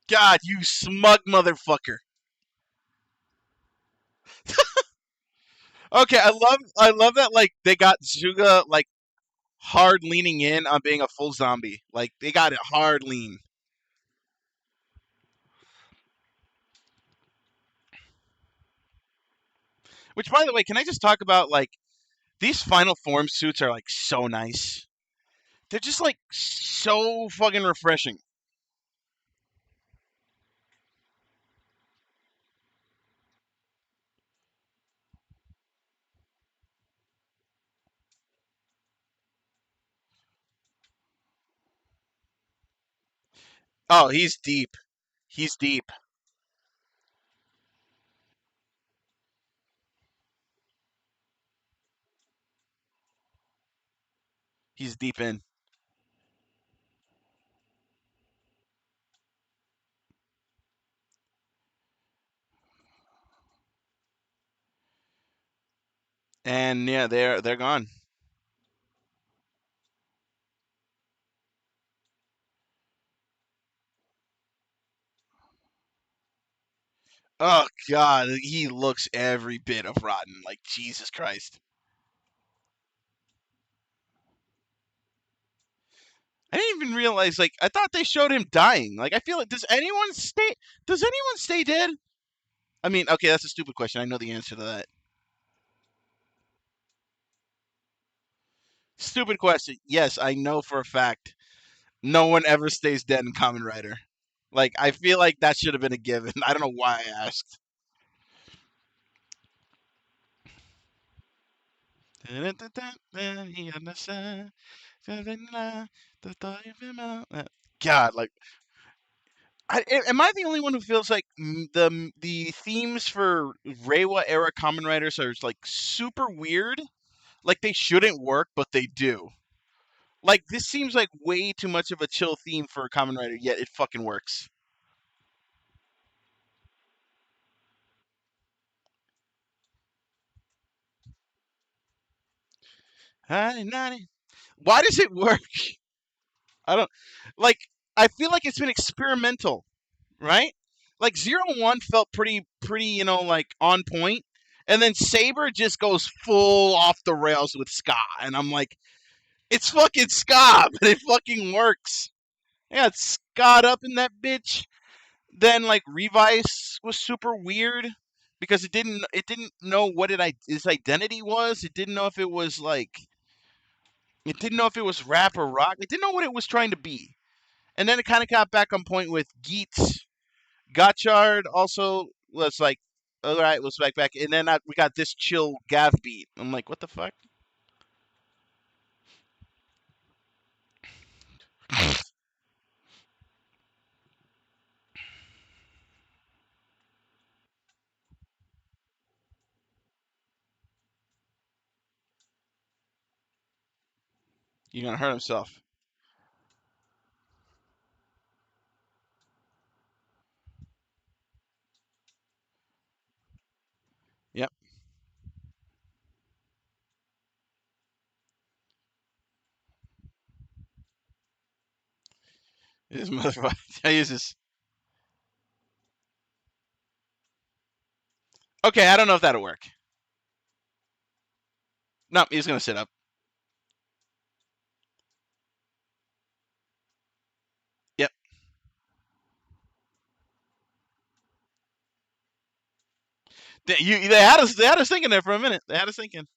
God, you smug motherfucker. Okay, I love that like they got Zuga like hard leaning in on being a full zombie. Like they got it hard lean. Which by the way, can I just talk about like these final form suits are like so nice. They're just like so fucking refreshing. Oh, he's deep. He's deep. He's deep in. And yeah, they're gone. Oh god, he looks every bit of rotten. Like Jesus Christ. I didn't even realize. Like I thought they showed him dying. Like I feel like Does anyone stay dead? I mean, okay, that's a stupid question. I know the answer to that. Stupid question. Yes, I know for a fact no one ever stays dead in Kamen Rider. Like I feel like that should have been a given. I don't know why I asked. God, like, am I the only one who feels like the themes for Reiwa era Kamen Riders are like super weird? Like they shouldn't work, but they do. Like this seems like way too much of a chill theme for a Kamen Rider, yet it fucking works. Why does it work? I don't like. I feel like it's been experimental, right? Like 01 felt pretty, like on point, and then Saber just goes full off the rails with ska, and I'm like, it's fucking ska, but it fucking works. Yeah, it's ska up in that bitch. Then like Revice was super weird because it didn't know what its identity was. It didn't know if it was like it didn't know if it was rap or rock. It didn't know what it was trying to be. And then it kind of got back on point with Geets. Gotchard also was like, all right, let's back. And then we got this chill Gavv beat. I'm like, what the fuck? You're gonna hurt himself. Yep. This motherfucker. I use this. Okay, I don't know if that'll work. No, he's gonna sit up. Yep. They had us thinking there for a minute. They had us thinking.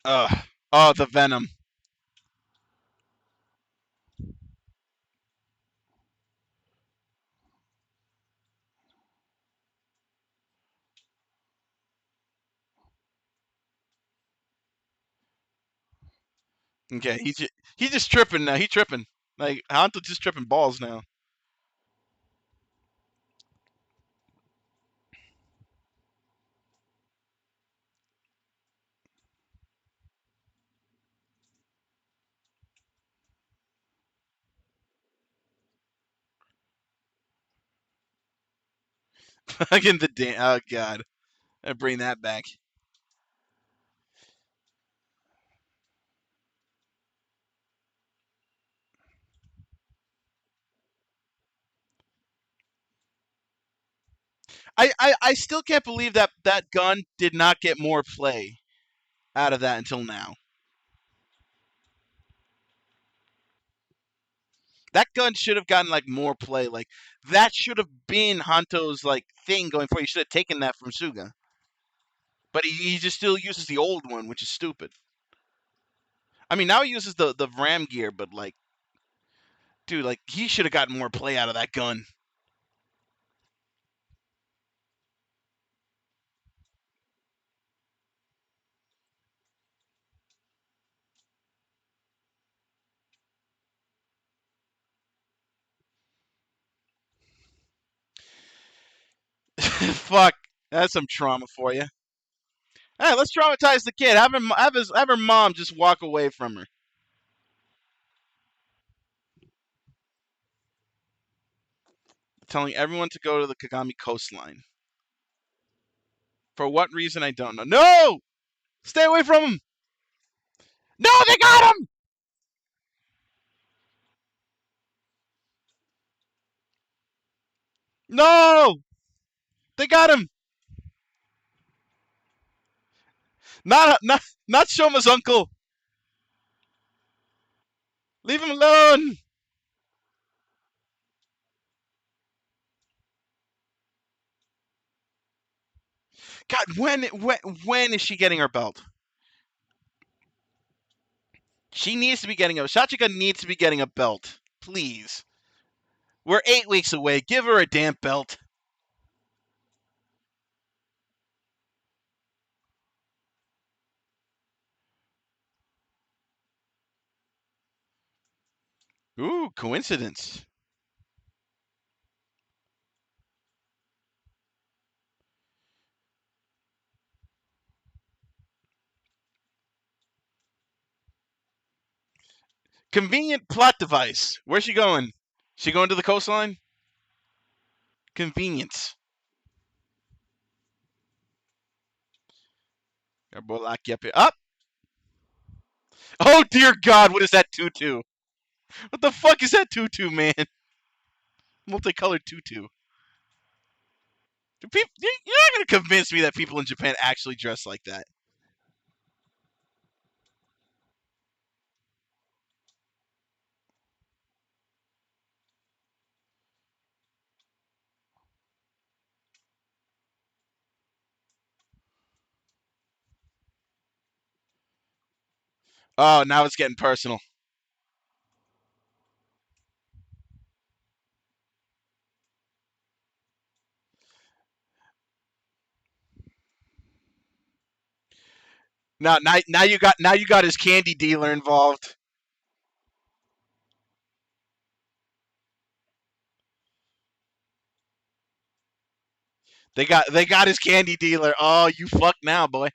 Oh, the Venom. Okay, he's just tripping now. He tripping. Like Hanto just tripping balls now. Again, the damn. Oh god, I bring that back. I still can't believe that that gun did not get more play out of that until now. That gun should have gotten like more play. Like that should have been Hanto's like thing going forward. He should have taken that from Suga. But he just still uses the old one, which is stupid. I mean, now he uses the Ram gear, but like, dude, like he should have gotten more play out of that gun. Fuck, that's some trauma for you. Hey, let's traumatize the kid. Have her mom just walk away from her. Telling everyone to go to the Kagami coastline. For what reason, I don't know. No! Stay away from him! No, they got him! No! They got him! Not Shoma's uncle! Leave him alone! God, when is she getting her belt? She needs to be getting a Shachika needs to be getting a belt. Please. We're 8 weeks away. Give her a damn belt. Ooh, coincidence. Convenient plot device. Where's she going? She going to the coastline? Convenience. Up. Oh dear God! What is that tutu? What the fuck is that tutu, man? Multicolored tutu. You're not gonna convince me that people in Japan actually dress like that. Oh, now it's getting personal. Now you got his candy dealer involved. They got his candy dealer. Oh, you fuck now, boy.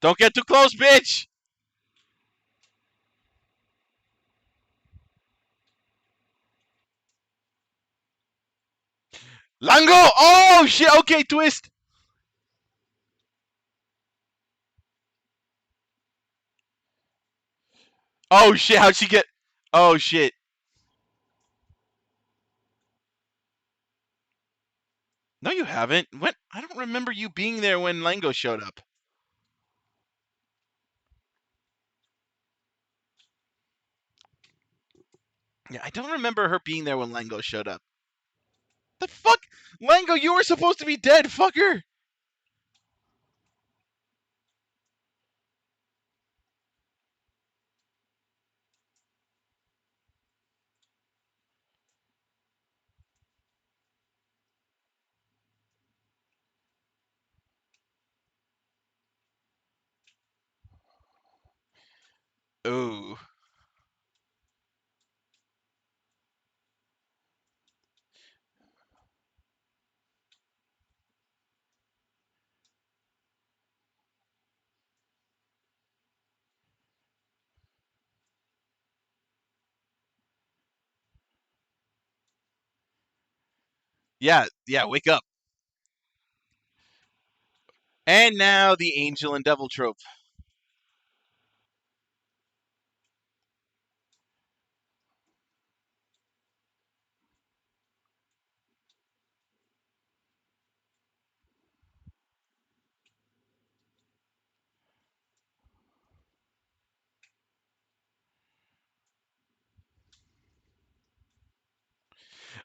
Don't get too close, bitch. Lango. Oh shit. Okay, twist. Oh shit! How'd she get? Oh shit! No, you haven't. When? I don't remember you being there when Lango showed up. Yeah, I don't remember her being there when Lango showed up. The fuck, Lango? You were supposed to be dead, fucker. Ooh. Yeah, yeah. Wake up. And now the angel and devil trope.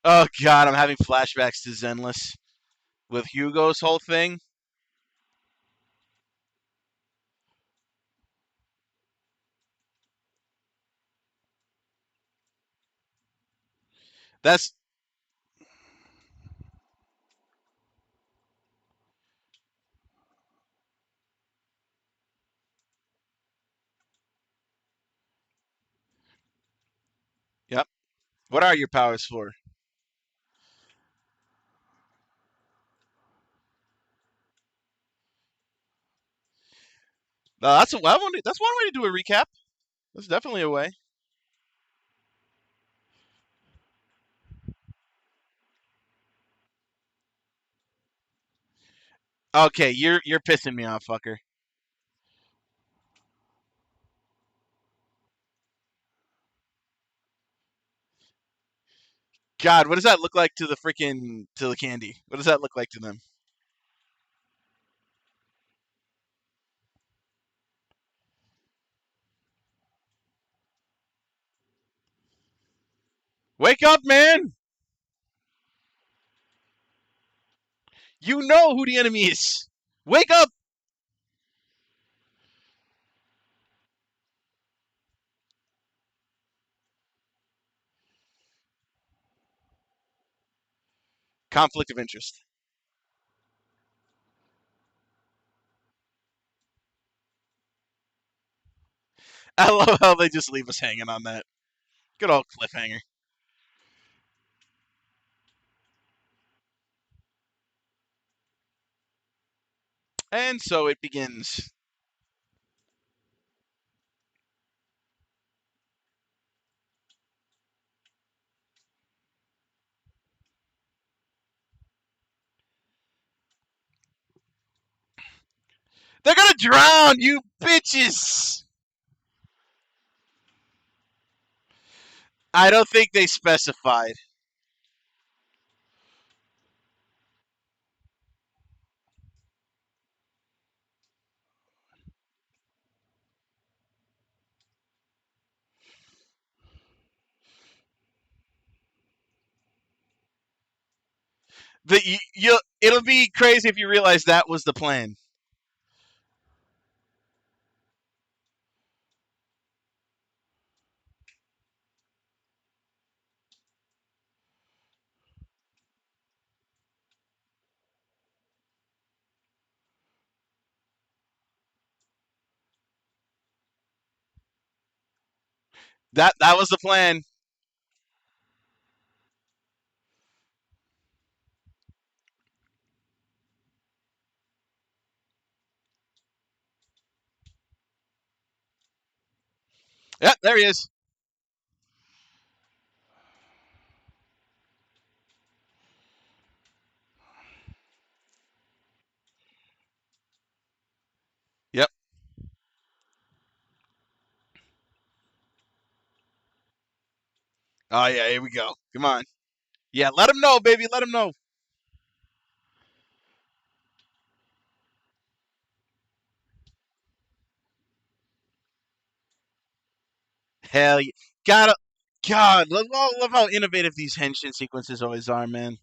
Oh god, I'm having flashbacks to Zenless with Hugo's whole thing. That's yep. What are your powers for? That's one way to do a recap. That's definitely a way. Okay, you're pissing me off, fucker. God, what does that look like to the candy? What does that look like to them? Wake up, man! You know who the enemy is. Wake up! Conflict of interest. I love how they just leave us hanging on that. Good old cliffhanger. And so it begins. They're gonna drown, you bitches! I don't think they specified. It'll be crazy if you realize that was the plan. That was the plan. Yep, there he is. Yep. Oh yeah, here we go. Come on. Yeah, let him know, baby. Let him know. Hell yeah. Gotta. God, love how innovative these henshin sequences always are, man.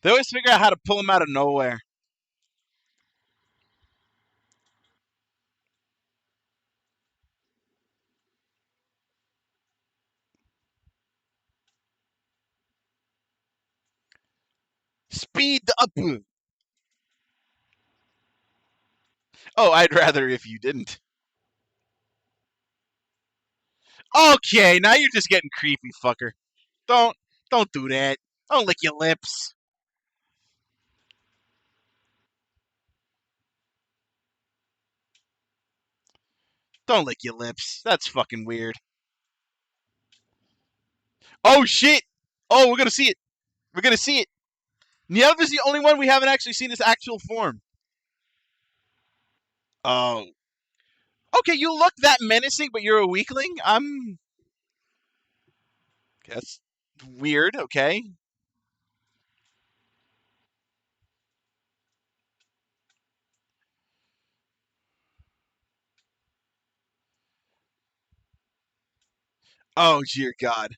They always figure out how to pull them out of nowhere. Speed up. Oh, I'd rather if you didn't. Okay, now you're just getting creepy, fucker. Don't don't do that. Don't lick your lips. Don't lick your lips. That's fucking weird. Oh shit! Oh, we're gonna see it. We're gonna see it. Niev is the only one we haven't actually seen his actual form. Oh. Okay, you look that menacing, but you're a weakling? That's weird, okay. Oh dear god.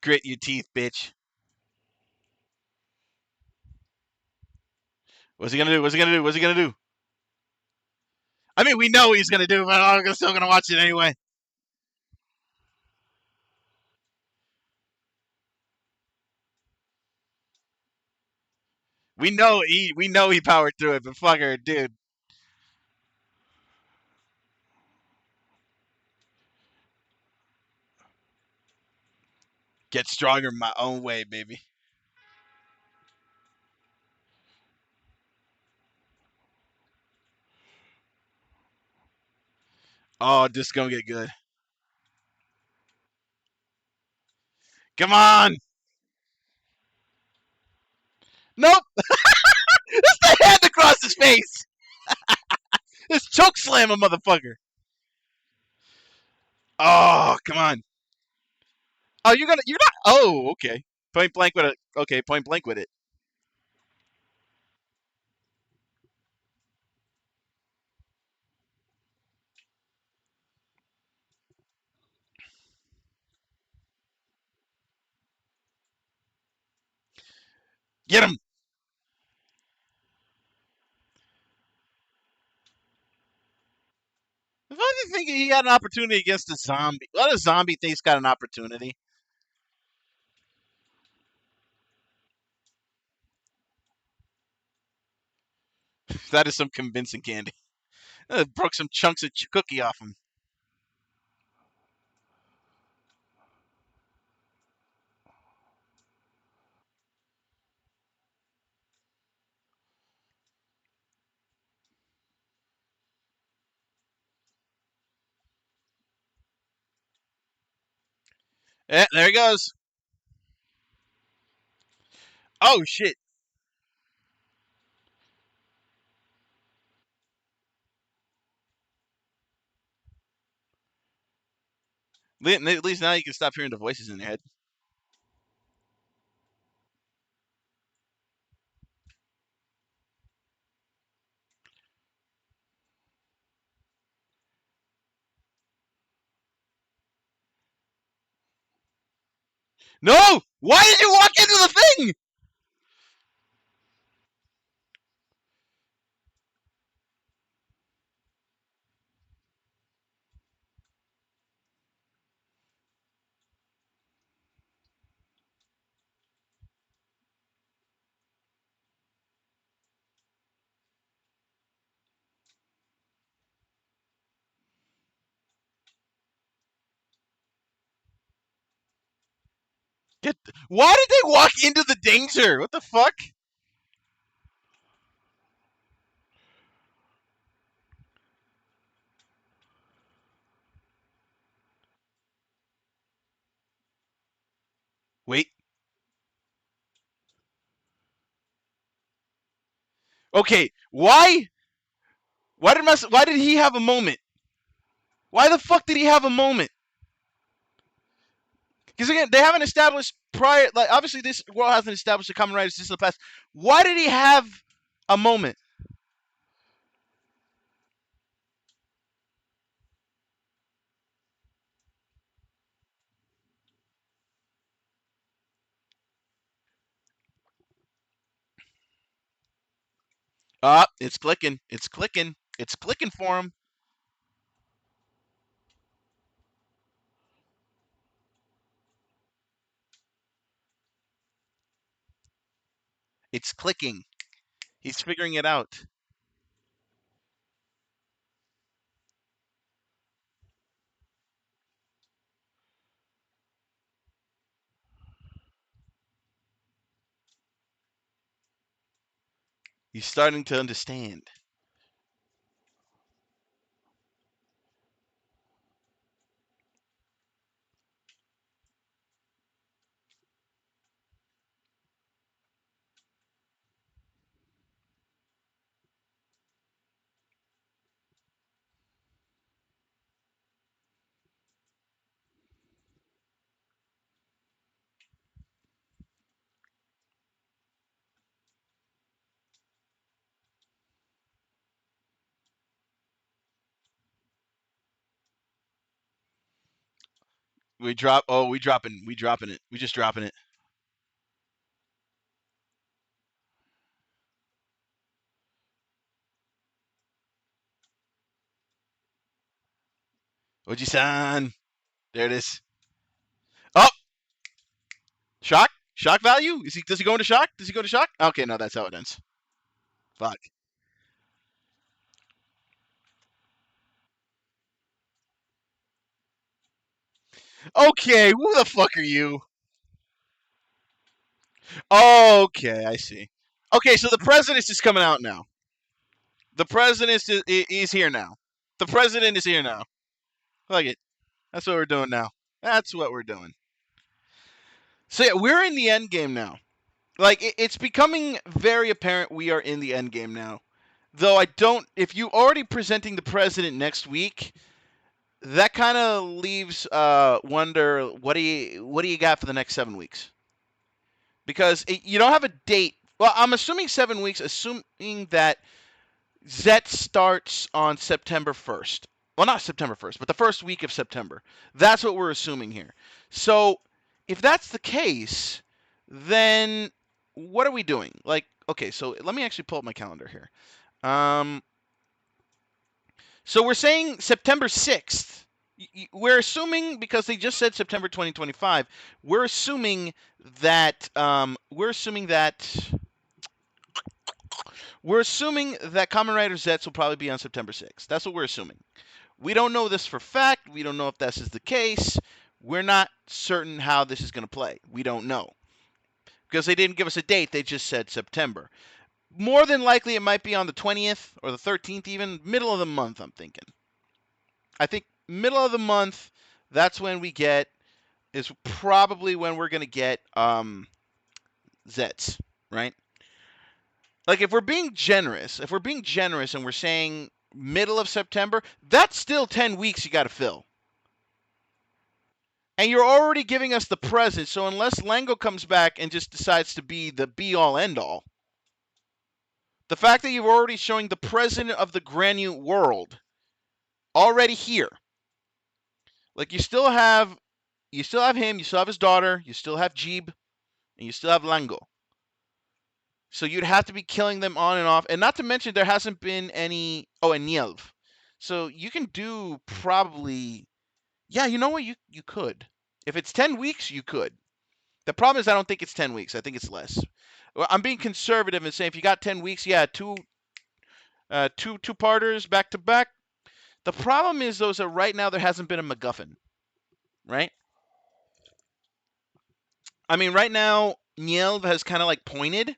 Grit your teeth, bitch. What's he gonna do? What's he gonna do? What's he gonna do? I mean, we know what he's gonna do, but I'm still gonna watch it anyway. We know he powered through it, but fuck her, dude. Get stronger my own way, baby. Oh, this is gonna get good. Come on! Nope! It's the hand across his face! This choke slam a motherfucker! Oh, come on. Oh, you're not, oh, okay. Point blank with it. Okay, point blank with it. Get him! If I didn't think he had an opportunity against a zombie. A lot of zombie things got an opportunity. That is some convincing candy. Broke some chunks of cookie off him. There he goes. Oh shit! At least now you can stop hearing the voices in your head. No! Why did you walk into the thing? Get. Why did they walk into the danger? What the fuck? Wait. Okay. Why? Why did he have a moment? Why the fuck did he have a moment? Because again, they haven't established prior. Like obviously, this world hasn't established the Kamen Rider ZEZTZ in the past. Why did he have a moment? It's clicking. It's clicking. It's clicking for him. It's clicking. He's figuring it out. He's starting to understand. We drop. Oh, we dropping. We dropping it. We just dropping it. Oji-san. There it is. Oh, shock. Shock value. Is he? Does he go into shock? Does he go to shock? Okay, no, that's how it ends. Fuck. Okay, who the fuck are you? Okay, I see. Okay, so the president is coming out now. The president is here now. The president is here now. Look it. That's what we're doing now. That's what we're doing. So yeah, we're in the end game now. Like it's becoming very apparent we are in the end game now. Though I don't. If you already presenting the president next week, that kind of leaves wonder what do you got for the next 7 weeks? Because you don't have a date. Well, I'm assuming 7 weeks, assuming that ZET starts on September 1st. Well, not September 1st, but the first week of September. That's what we're assuming here. So, if that's the case, then what are we doing? Like, okay, so let me actually pull up my calendar here. So we're saying September 6th. We're assuming because they just said September 2025. We're assuming that Kamen Rider ZEZTZ will probably be on September 6th. That's what we're assuming. We don't know this for fact. We don't know if this is the case. We're not certain how this is going to play. We don't know. Because they didn't give us a date. They just said September. More than likely, it might be on the 20th or the 13th even. Middle of the month, I'm thinking. I think middle of the month, that's when we get, is probably when we're going to get ZETs, right? Like if we're being generous and we're saying middle of September, that's still 10 weeks you got to fill. And you're already giving us the present, so unless Lango comes back and just decides to be the be all end all, the fact that you're already showing the president of the Granute world already here, like you still have him, you still have his daughter, you still have Jeeb, and you still have Lango. So you'd have to be killing them on and off, and not to mention there hasn't been any. Oh, and Nielv. So you can do probably. Yeah, you know what? You could. If it's 10 weeks, you could. The problem is I don't think it's 10 weeks. I think it's less. Well, I'm being conservative and saying if you got 10 weeks, yeah, two parters back to back. The problem is though, so right now there hasn't been a MacGuffin, right? I mean, right now Nielv has kind of like pointed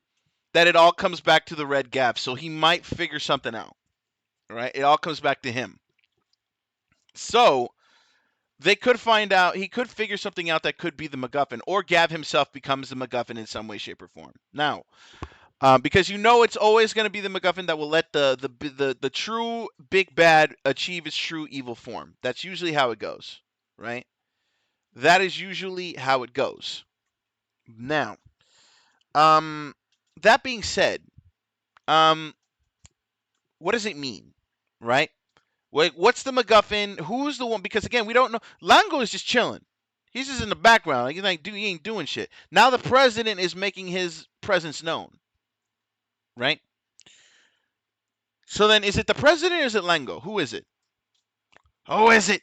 that it all comes back to the red gap, so he might figure something out, right? It all comes back to him. So they could find out, he could figure something out that could be the MacGuffin, or Gavv himself becomes the MacGuffin in some way, shape, or form. Now, Because you know it's always going to be the MacGuffin that will let the true big bad achieve its true evil form. That's usually how it goes, right? That is usually how it goes. Now, um, that being said, um, what does it mean, right? What's the MacGuffin? Who's the one? Because again, we don't know. Lango is just chilling. He's just in the background. Like, he ain't doing shit. Now the president is making his presence known, right? So then, is it the president or is it Lango? Who is it? Who is it?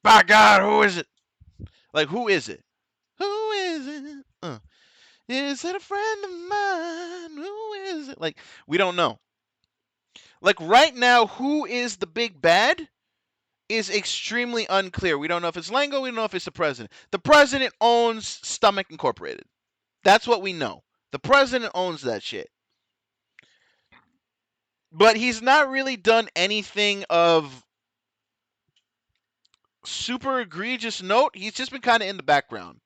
By God, who is it? Like, who is it? Who is it? Is it a friend of mine? Who is it? Like, we don't know. Like, right now, who is the big bad is extremely unclear. We don't know if it's Lango. We don't know if it's the president. The president owns Stomach Incorporated. That's what we know. The president owns that shit. But he's not really done anything of super egregious note. He's just been kind of in the background.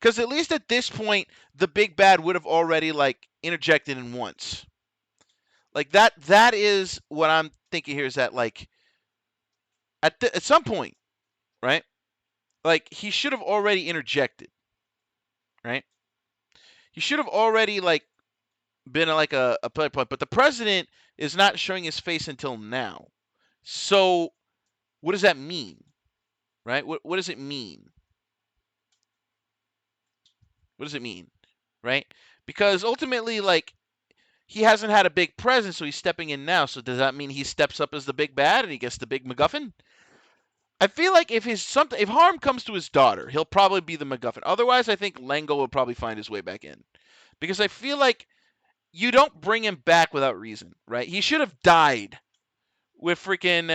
Because at least at this point, the big bad would have already like interjected in once. Like that is what I'm thinking here is that like at some point, right? Like he should have already interjected, right? He should have already like been like a play point, but the president is not showing his face until now. So what does that mean? Right? What does it mean? What does it mean? Right? Because ultimately, like, he hasn't had a big presence, so he's stepping in now. So does that mean he steps up as the big bad and he gets the big MacGuffin? I feel like if harm comes to his daughter, he'll probably be the MacGuffin. Otherwise, I think Lango will probably find his way back in. Because I feel like you don't bring him back without reason, right? He should have died with freaking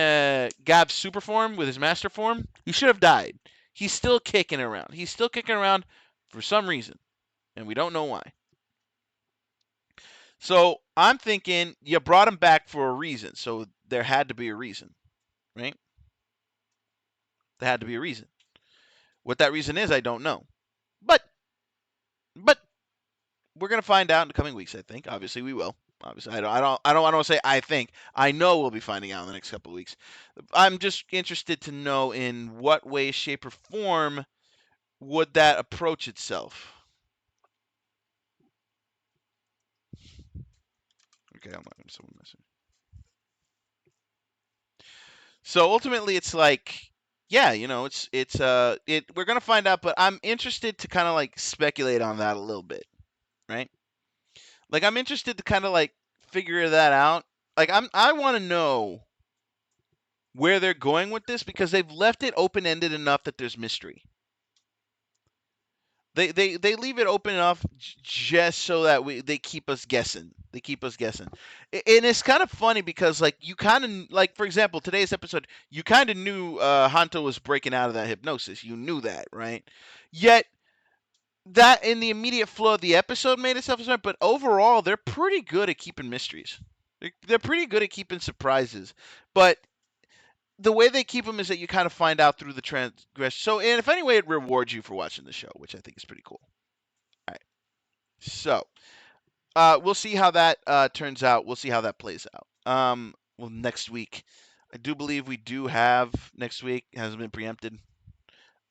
Gavv's super form, with his master form. He should have died. He's still kicking around. He's still kicking around for some reason, and we don't know why. So I'm thinking you brought him back for a reason. So there had to be a reason, right? There had to be a reason. What that reason is, I don't know. But we're gonna find out in the coming weeks. I think. Obviously, we will. Obviously, I don't want to say I think. I know we'll be finding out in the next couple of weeks. I'm just interested to know in what way, shape, or form would that approach itself. Okay, I'm not gonna someone message. So ultimately, it's like, yeah, we're gonna find out, but I'm interested to kind of like speculate on that a little bit, right? Like I'm interested to kind of like figure that out. Like I want to know where they're going with this because they've left it open ended enough that there's mystery. They leave it open enough just so that they keep us guessing. They keep us guessing, and it's kind of funny because like you kind of like, for example, today's episode, you kind of knew Hanto was breaking out of that hypnosis. You knew that, right? Yet that in the immediate flow of the episode made itself apparent, but overall they're pretty good at keeping mysteries. They're pretty good at keeping surprises, but the way they keep them is that you kind of find out through the transgression. So, and if anyway, it rewards you for watching the show, which I think is pretty cool. All right. So, we'll see how that turns out. We'll see how that plays out. Well, next week, I do believe we do have next week. It hasn't been preempted.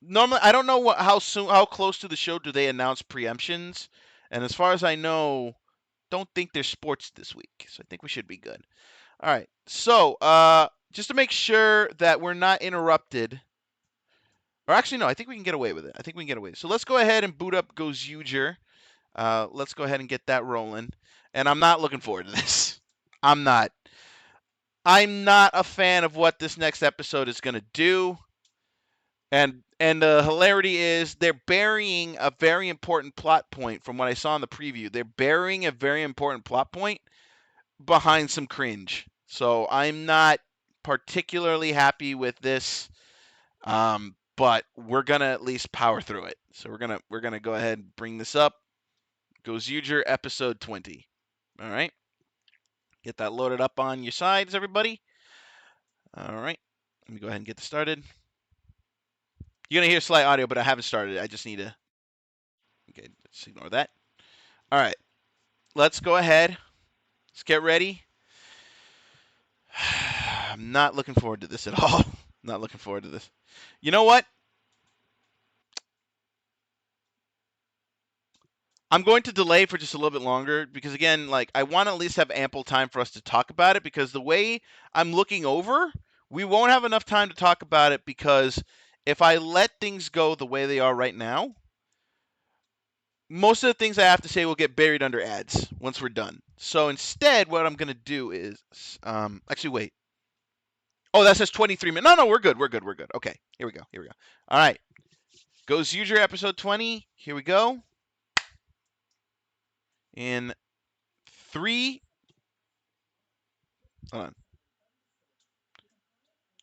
Normally, I don't know how close to the show do they announce preemptions. And as far as I know, don't think there's sports this week. So I think we should be good. All right. So, just to make sure that we're not interrupted. Or actually, no, I think we can get away with it. I think we can get away. So let's go ahead and boot up Gozyuger. Let's go ahead and get that rolling. And I'm not looking forward to this. I'm not. I'm not a fan of what this next episode is going to do. And the hilarity is they're burying a very important plot point from what I saw in the preview. They're burying a very important plot point behind some cringe. So I'm not particularly happy with this. But we're gonna at least power through it. So we're gonna go ahead and bring this up. Gozyuger episode 20. All right. Get that loaded up on your sides, everybody. All right. Let me go ahead and get this started. You're gonna hear slight audio, but I haven't started it. I just need to. Okay, let's ignore that. All right. let's go ahead. Let's get ready. I'm not looking forward to this at all. Not looking forward to this. You know what? I'm going to delay for just a little bit longer because again, like I want to at least have ample time for us to talk about it because the way I'm looking over, we won't have enough time to talk about it because if I let things go the way they are right now, most of the things I have to say will get buried under ads once we're done. So instead, what I'm going to do is actually wait. Oh, that says 23 minutes. No, we're good. We're good. We're good. Okay, here we go. Here we go. All right. Gozyuger episode 20. Here we go. In three. Hold on.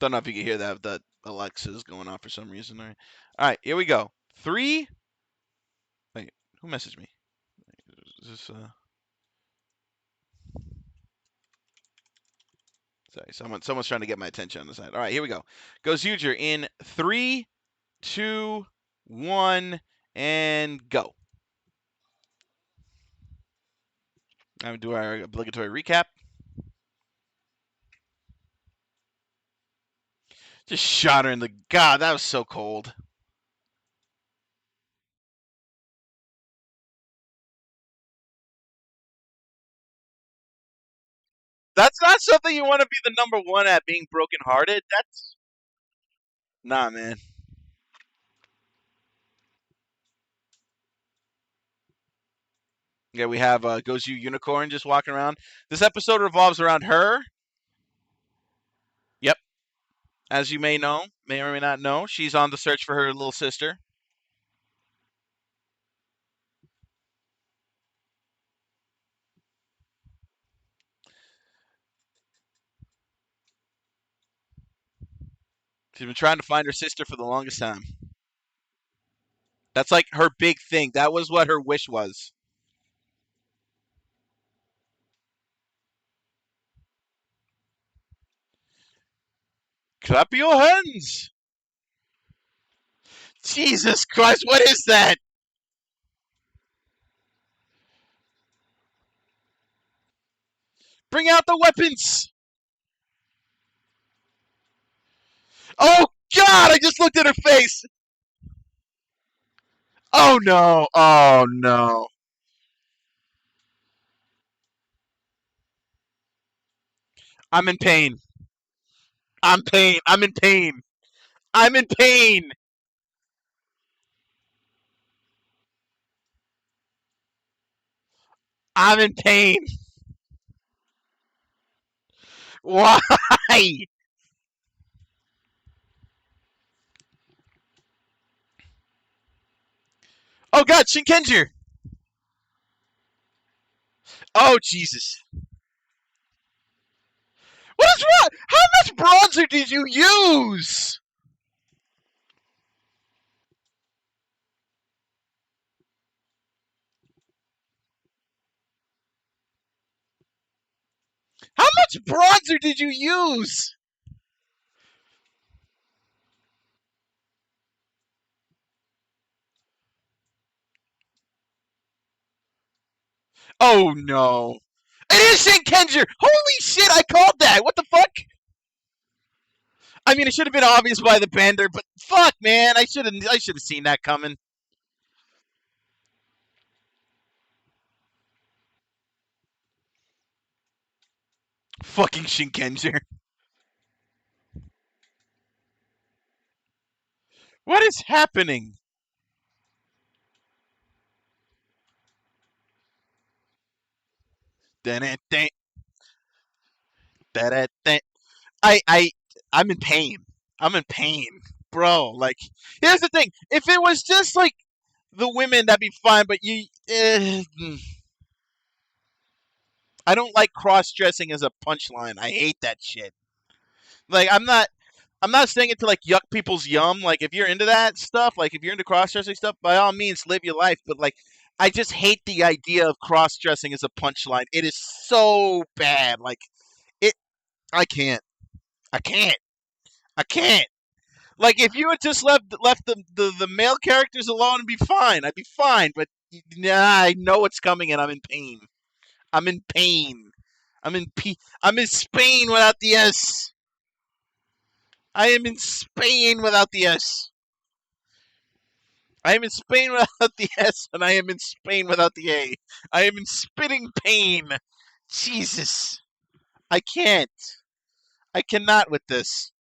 Don't know if you can hear that. The Alexa's going off for some reason. All right. Here we go. Three. Wait. Who messaged me? Is this Sorry. Someone's trying to get my attention on the side. All right. Here we go. Gozyuger in 3, 2, 1, and go. I'm gonna do our obligatory recap. Just shot her in the God. That was so cold. That's not something you want to be the number one at, being brokenhearted. That's nah, man. Yeah, we have Gozu Unicorn just walking around. This episode revolves around her. Yep, as you may know, may or may not know, she's on the search for her little sister. She's been trying to find her sister for the longest time. That's like her big thing. That was what her wish was. Clap your hands! Jesus Christ, what is that? Bring out the weapons! Oh God! I just looked at her face. Oh no! Oh no! I'm in pain. I'm pain. I'm in pain. I'm in pain. I'm in pain. Why? Oh God, Shinkenger. Oh Jesus. What is wrong? How much bronzer did you use? How much bronzer did you use? Oh no. It is Shinkenger! Holy shit, I called that! What the fuck? I mean, it should have been obvious by the bender, but fuck, man, I should have seen that coming. Fucking Shinkenger. What is happening? Da-da-da, da-da-da. I I'm in pain. I'm in pain, bro. Like, here's the thing: if it was just like the women, that'd be fine. But I don't like cross dressing as a punchline. I hate that shit. Like, I'm not saying it to like yuck people's yum. Like, if you're into that stuff, like if you're into cross dressing stuff, by all means, live your life. But like, I just hate the idea of cross dressing as a punchline. It is so bad. Like, it. I can't. I can't. I can't. Like, if you had just left the male characters alone, and be fine. I'd be fine. But nah, I know what's coming, and I'm in pain. I'm in pain. I'm in Spain without the S. I am in Spain without the S. I am in Spain without the S, and I am in Spain without the A. I am in spitting pain. Jesus. I can't. I cannot with this.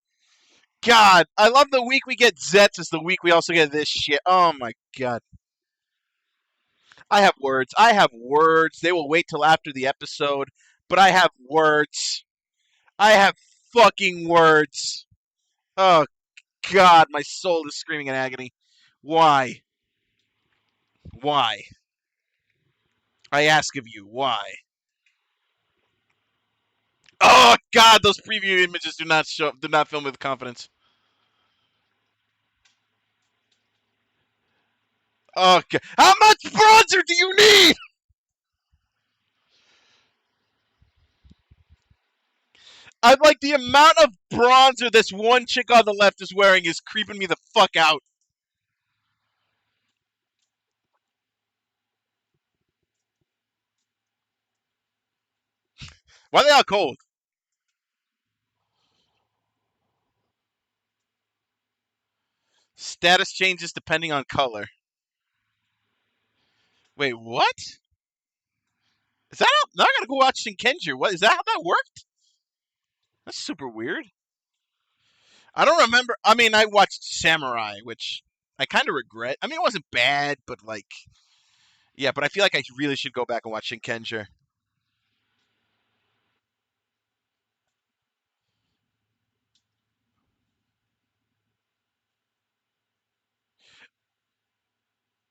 God, I love the week we get Zets is the week we also get this shit. Oh my god. I have words. I have words. They will wait till after the episode, but I have words. I have fucking words. Oh god, my soul is screaming in agony. Why? Why? I ask of you, why? Oh god, those preview images do not fill me with confidence. Okay. How much bronzer do you need? I like the amount of bronzer this one chick on the left is wearing is creeping me the fuck out. Why are they all cold? Status changes depending on color. Wait, what? Is that how? Now I gotta go watch Shinkenger. What is that? How that worked? That's super weird. I don't remember. I mean, I watched Samurai, which I kind of regret. I mean, it wasn't bad, but like, yeah. But I feel like I really should go back and watch Shinkenger.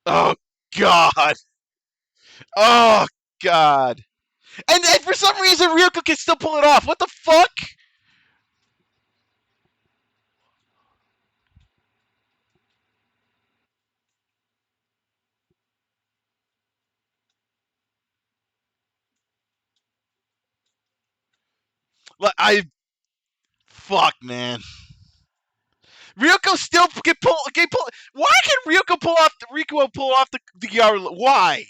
Oh God. Oh God. And for some reason, Ryuko can still pull it off. What the fuck? Like, fuck, man. Ryuko still can pull. Why can Ryuko pull off the Yara? Why?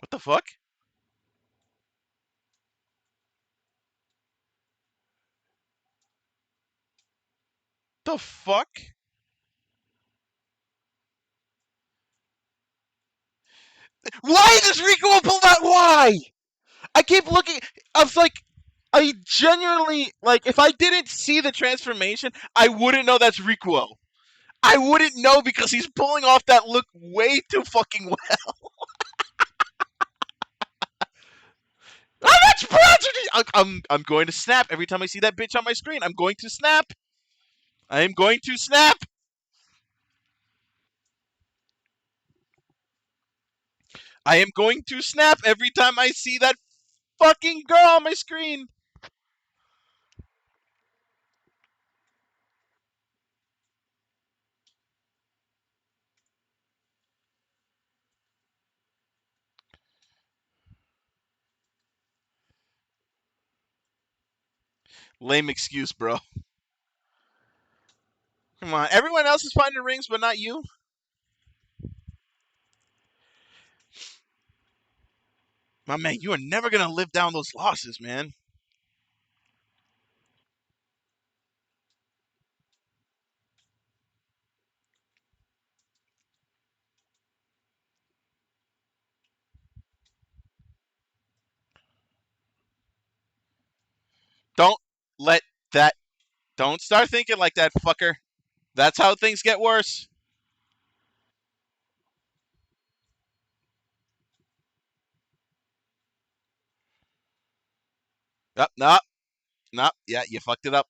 What the fuck? The fuck? Why does Rico pull that? Why? I keep looking. I was like, I genuinely like. If I didn't see the transformation, I wouldn't know that's Rikuo. I wouldn't know because he's pulling off that look way too fucking well. How much progeny? I'm going to snap every time I see that bitch on my screen. I'm going to snap. I am going to snap. I am going to snap every time I see that fucking girl on my screen. Lame excuse, bro. Come on. Everyone else is finding rings, but not you. My man, you are never going to live down those losses, man. Don't let that. Don't start thinking like that, fucker. That's how things get worse. No, no. Yeah, you fucked it up.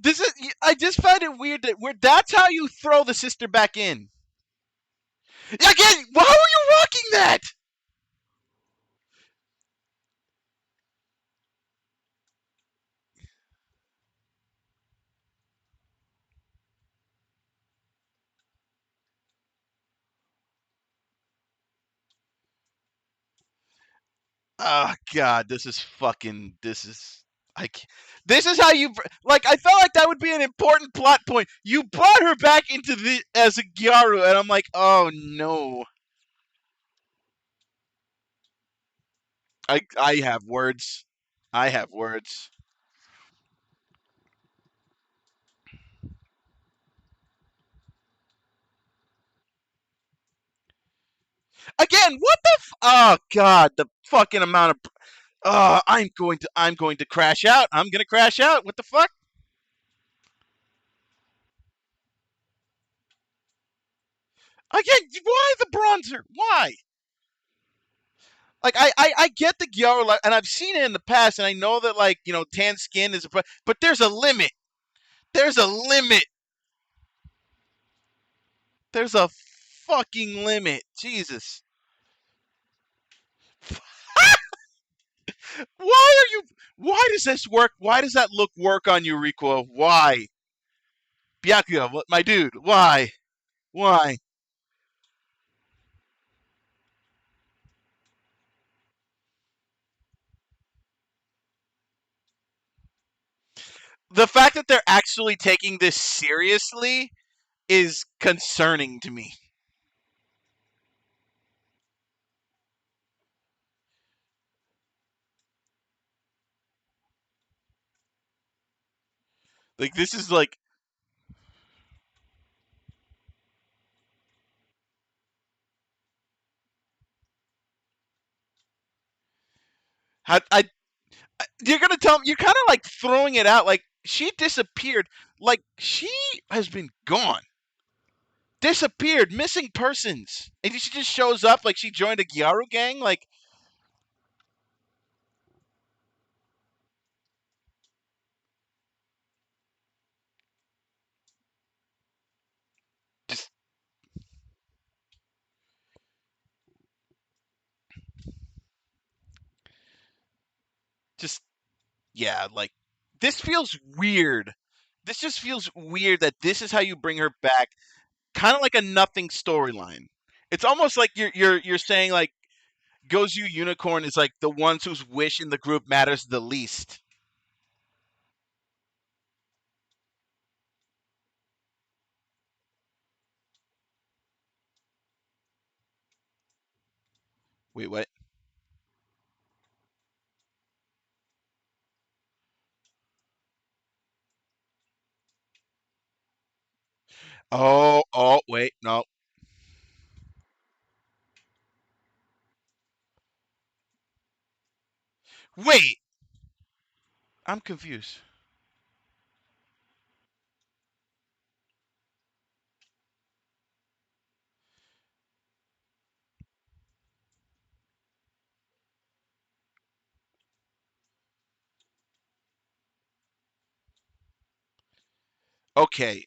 This is. I just find it weird that that's how you throw the sister back in. Again, how are you rocking that? Oh God, this is fucking. This is. I. This is how you like. I felt like that would be an important plot point. You brought her back into the as a Gyaru, and I'm like, oh no. I have words. I have words. Again, what the? Oh God, the fucking amount of. I'm going to crash out. I'm gonna crash out. What the fuck? Again, why the bronzer? Why? Like I get the Gyaru, and I've seen it in the past, and I know that like tan skin is, but there's a limit. There's a limit. There's a fucking limit. Jesus. Why are you? Why does this work? Why does that look work on you, Rico? Why? Byakuya, what, my dude? Why? Why? The fact that they're actually taking this seriously is concerning to me. Like this is like I you're gonna tell me you're kind of like throwing it out like she disappeared, like she has been gone, disappeared, missing persons, and she just shows up like she joined a Gyaru gang, like just just yeah, like this feels weird. This just feels weird that this is how you bring her back, kind of like a nothing storyline. It's almost like you're saying like Gozu Unicorn is like the ones whose wish in the group matters the least. Wait, what? Oh, wait, no, wait. I'm confused. Okay,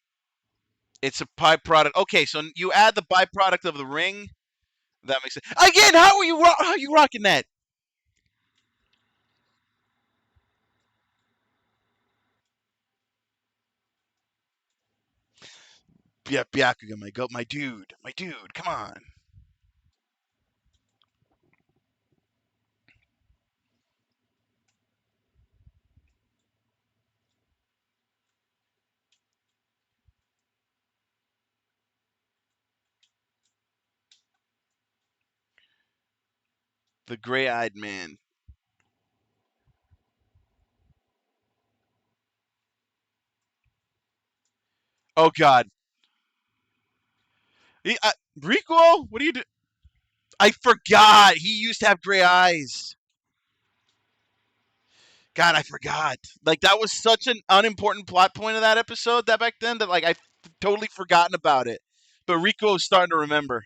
it's a byproduct. Okay, so you add the byproduct of the ring. That makes sense. Again, how are you rocking that? Yeah, Byakuga, my dude, come on. The gray-eyed man. Oh God, he, Rico, what do you do? I forgot he used to have gray eyes. God, I forgot. Like that was such an unimportant plot point of that episode that back then that like I totally forgotten about it. But Rico was starting to remember.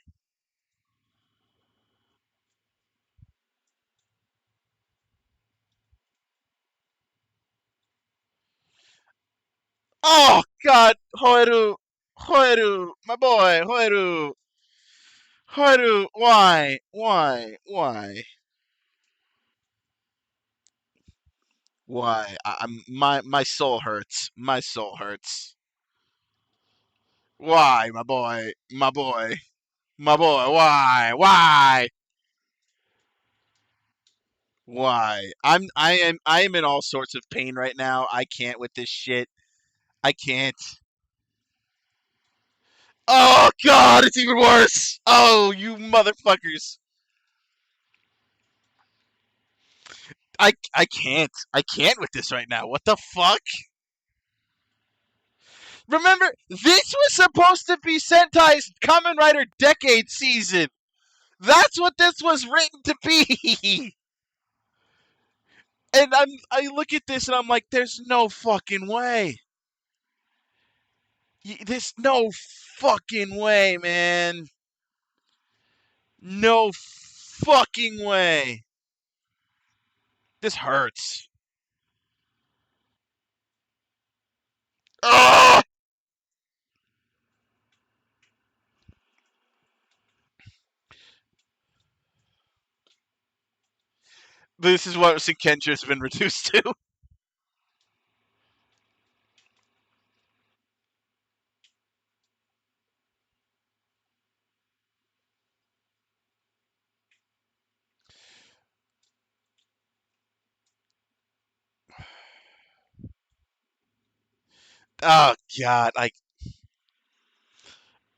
Oh God, Hoeru, my boy, Hoeru, why? I'm my soul hurts. My soul hurts. Why, my boy, my boy, my boy? Why? Why? I am in all sorts of pain right now. I can't with this shit. I can't. Oh god, it's even worse. Oh, you motherfuckers. I can't. I can't with this right now. What the fuck? Remember, this was supposed to be Sentai's Kamen Rider Decade season. That's what this was written to be. And I look at this and I'm like, there's no fucking way. There's no fucking way, man. No fucking way. This hurts. Ugh! This is what Sinkendra's been reduced to. Oh god, like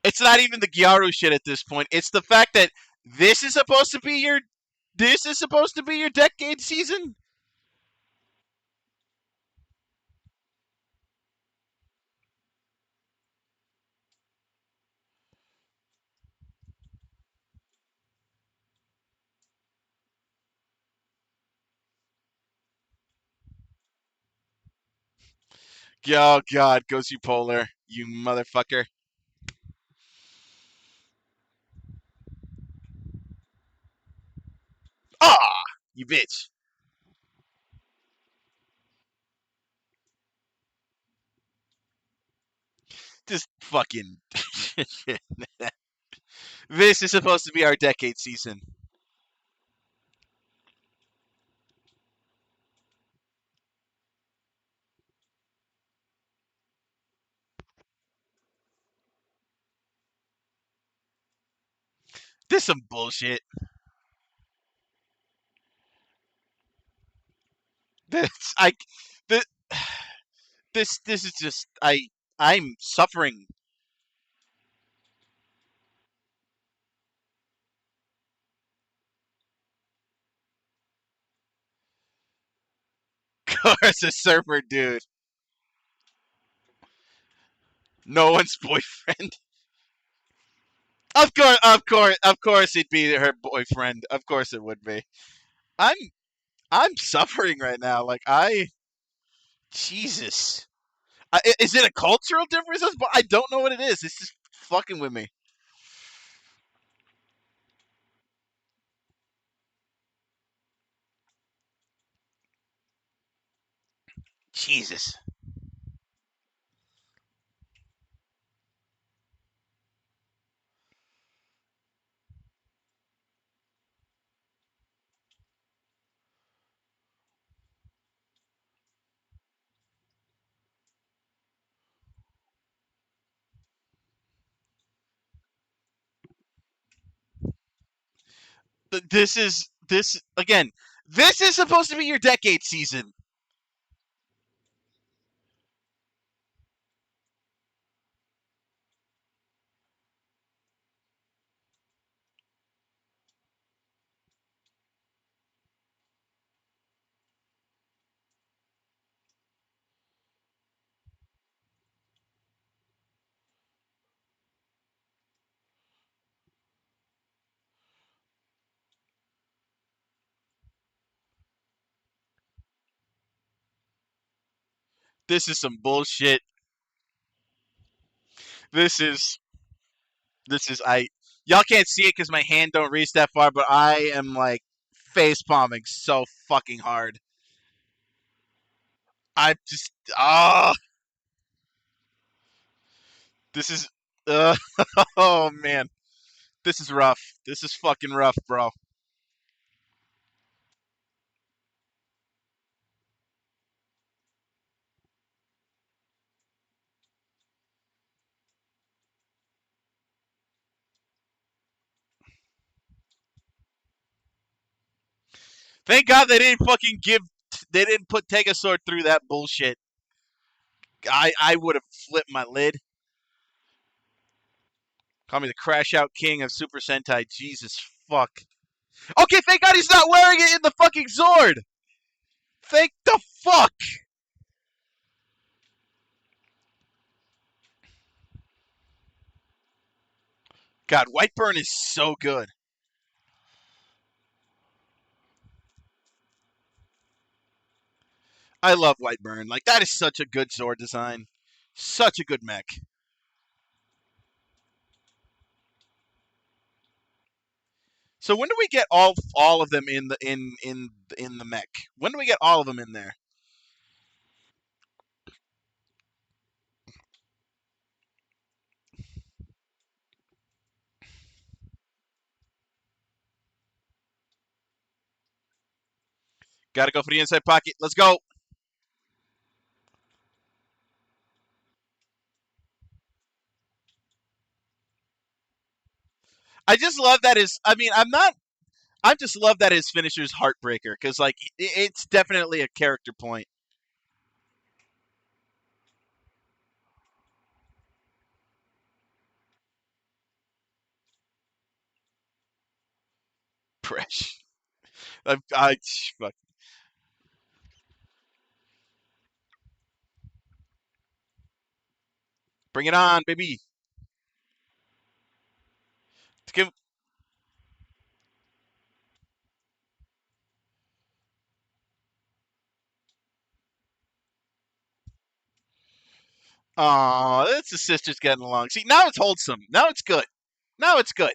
it's not even the Gyaru shit at this point. It's the fact that this is supposed to be your this is supposed to be your decade season. Oh god, goes you polar, you motherfucker. Ah, you bitch. Just fucking shit. This is supposed to be our decade season. This is some bullshit. This I this this is just I'm suffering. Of course, a surfer dude. No one's boyfriend. Of course, it'd be her boyfriend. Of course, it would be. I'm, I'm suffering right now. Jesus. Is it a cultural difference? I don't know what it is. It's just fucking with me. Jesus. This again. This is supposed to be your decade season. This is some bullshit. This is this is I. Y'all can't see it because my hand don't reach that far, but I am like face palming so fucking hard. I just this is uh, oh man, this is rough. This is fucking rough, bro. Thank God they didn't fucking give. They didn't put Tegasword through that bullshit. I would have flipped my lid. Call me the crash out king of Super Sentai. Jesus fuck. Okay, thank God he's not wearing it in the fucking Zord. Thank the fuck. God, Whiteburn is so good. I love Whiteburn. Like that is such a good Zord design. Such a good mech. So when do we get all of them in the mech? When do we get all of them in there? Gotta go for the inside pocket. Let's go. I just love that his. I mean, I'm not. I just love that his finisher's heartbreaker because like it's definitely a character point. Fresh. I fuck. Bring it on, baby. Give. Oh, it's the sisters getting along. See, now it's wholesome. Now it's good. Now it's good.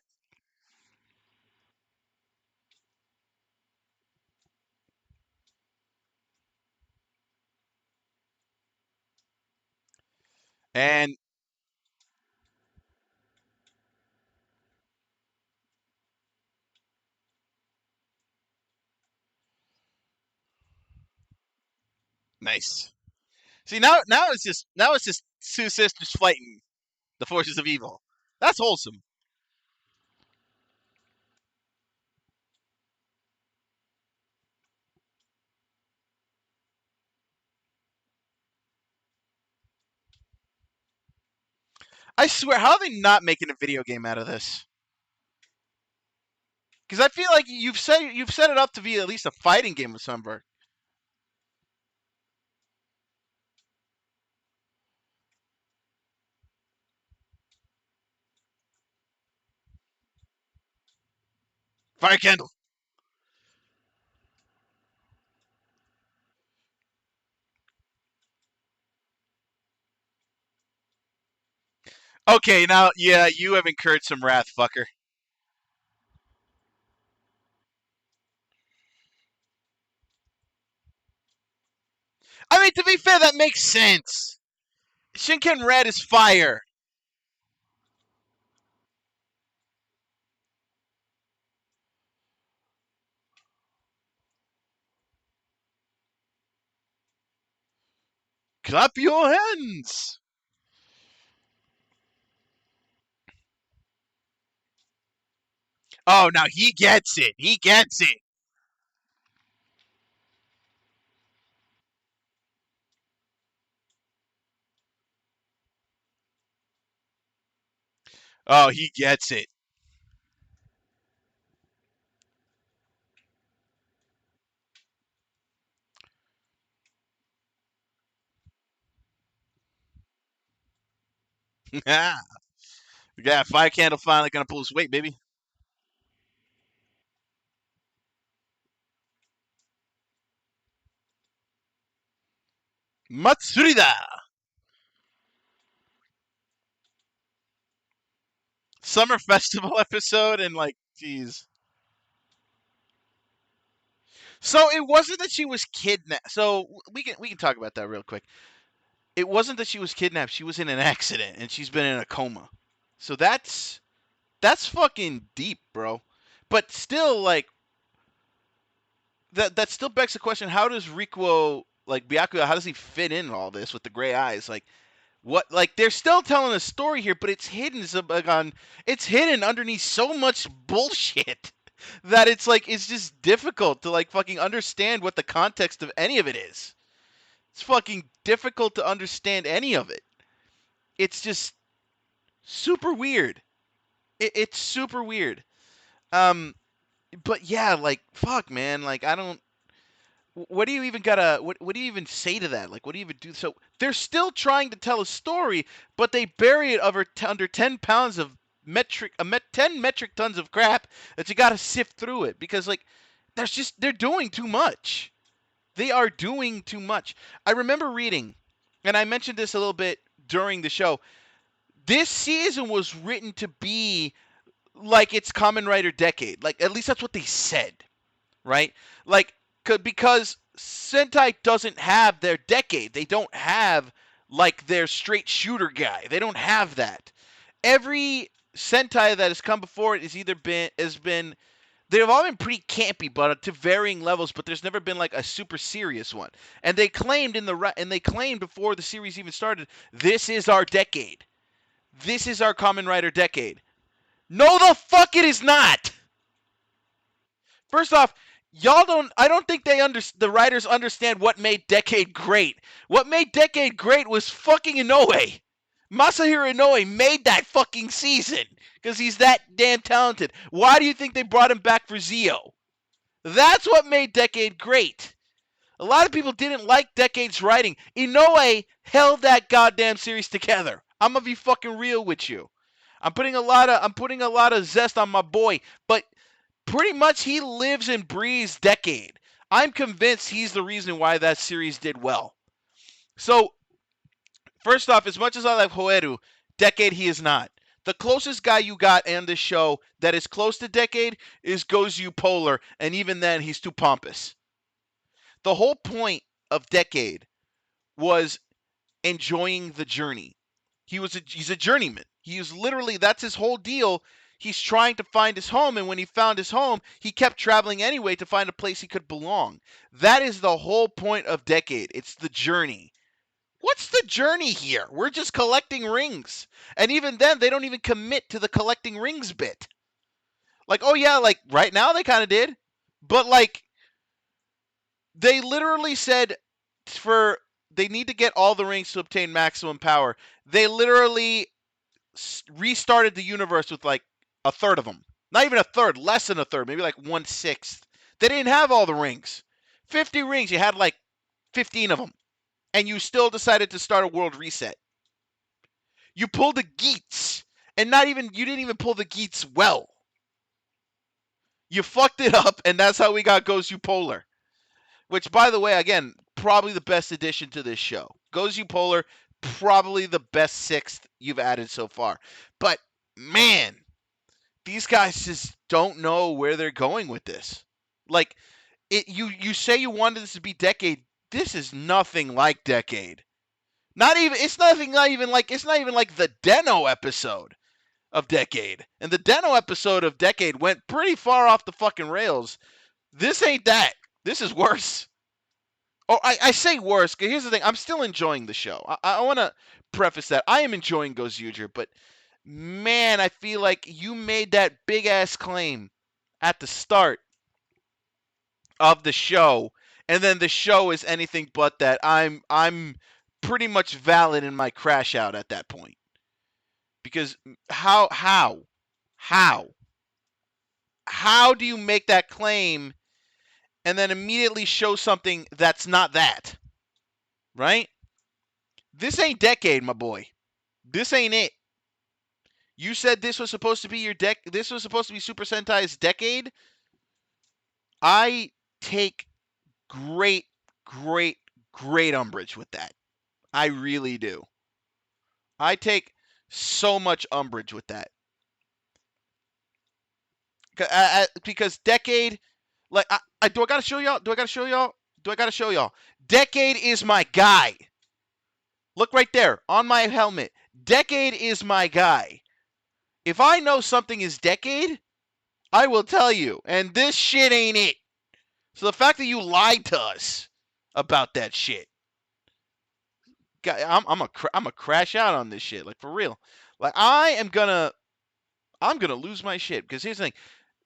And nice. See, now it's just two sisters fighting the forces of evil. That's wholesome. I swear, how are they not making a video game out of this? Because I feel like you've set it up to be at least a fighting game of some sort. Fire candle. Okay, now yeah, you have incurred some wrath, fucker. I mean, to be fair, that makes sense. Shinken Red is fire. Clap your hands. Oh, now he gets it. He gets it. Oh, he gets it. Yeah, Fire Candle finally gonna pull his weight, baby. Matsurida. Summer festival episode and like, jeez. So it wasn't that she was kidnapped. So we can talk about that real quick. It wasn't that she was kidnapped. She was in an accident and she's been in a coma. So that's fucking deep, bro. But still, like that still begs the question: how does Rikuo, like Byakuya, how does he fit in all this with the gray eyes? Like what? Like they're still telling a story here, but it's hidden. It's hidden underneath so much bullshit. that it's like it's just difficult to like fucking understand what the context of any of it is. It's fucking difficult to understand any of it. It's just super weird. It's super weird. Um, but yeah, like fuck, man. Like I don't. What do you even gotta? What do you even say to that? Like, what do you even do? So they're still trying to tell a story, but they bury it under 10 pounds of 10 metric tons of crap that you gotta sift through it because like they're doing too much. They are doing too much. I remember reading, and I mentioned this a little bit during the show. This season was written to be like it's Kamen Rider Decade. Like at least that's what they said, right? Like because Sentai doesn't have their decade. They don't have like their straight shooter guy. They don't have that. Every Sentai that has come before it has been they've all been pretty campy, but to varying levels. But there's never been like a super serious one. And they claimed before the series even started, this is our decade. This is our Kamen Rider decade. No, the fuck it is not. First off, y'all don't. I don't think the writers understand what made Decade great. What made Decade great was fucking Inoue. Masahiro Inoue made that fucking season because he's that damn talented. Why do you think they brought him back for Zeo? That's what made Decade great. A lot of people didn't like Decade's writing. Inoue held that goddamn series together. I'm gonna be fucking real with you. I'm putting a lot of zest on my boy, but pretty much he lives and breathes Decade. I'm convinced he's the reason why that series did well. So, first off, as much as I like Hoeru, Decade he is not. The closest guy you got in this show that is close to Decade is Gozyu Polar, and even then he's too pompous. The whole point of Decade was enjoying the journey. He's a journeyman. He is literally that's his whole deal. He's trying to find his home, and when he found his home, he kept traveling anyway to find a place he could belong. That is the whole point of Decade. It's the journey. What's the journey here? We're just collecting rings. And even then, they don't even commit to the collecting rings bit. Like, oh yeah, like right now they kind of did. But like they literally said they need to get all the rings to obtain maximum power. They literally restarted the universe with like a third of them. Not even a third, less than a third, maybe like 1/6. They didn't have all the rings. 50 rings, you had like 15 of them. And you still decided to start a world reset. You pulled the Geats, and you didn't even pull the Geats well. You fucked it up, and that's how we got Gozyu Polar. Which, by the way, again, probably the best addition to this show. Gozyu Polar, probably the best sixth you've added so far. But, man, these guys just don't know where they're going with this. Like, you say you wanted this to be Decade. This is nothing like Decade. It's not even like the Deno episode of Decade. And the Deno episode of Decade went pretty far off the fucking rails. This ain't that. This is worse. Oh, I say worse, because here's the thing. I'm still enjoying the show. I want to preface that. I am enjoying Gozyuger, but man, I feel like you made that big-ass claim at the start of the show, and then the show is anything but that. I'm pretty much valid in my crash out at that point. Because how do you make that claim and then immediately show something that's not that? Right? This ain't Decade, my boy. This ain't it. You said this was supposed to be this was supposed to be Super Sentai's Decade. I take great umbrage with that. I really do. I take so much umbrage with that. Because Decade, like, do I gotta show y'all? Do I gotta show y'all? Decade is my guy. Look right there on my helmet. Decade is my guy. If I know something is Decade, I will tell you. And this shit ain't it. So the fact that you lied to us about that shit, I'm a crash out on this shit. Like, for real. Like, I'm gonna lose my shit, because here's the thing.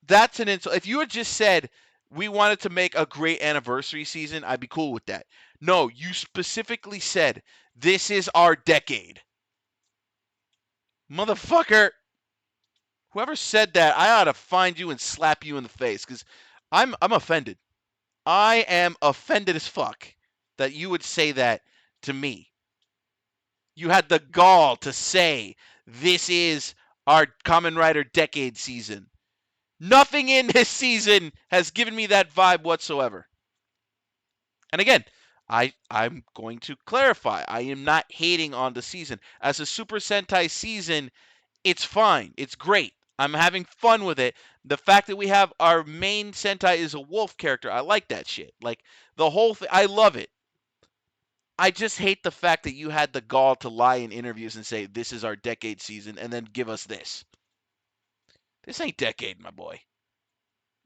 That's an insult. If you had just said we wanted to make a great anniversary season, I'd be cool with that. No, you specifically said this is our decade. Motherfucker, whoever said that, I ought to find you and slap you in the face cuz I'm offended. I am offended as fuck that you would say that to me. You had the gall to say this is our Kamen Rider decade season. Nothing in this season has given me that vibe whatsoever. And again, I'm going to clarify. I am not hating on the season. As a Super Sentai season, it's fine. It's great. I'm having fun with it. The fact that we have our main Sentai is a wolf character, I like that shit. Like the whole thing, I love it. I just hate the fact that you had the gall to lie in interviews and say this is our decade season and then give us this. This ain't decade, my boy.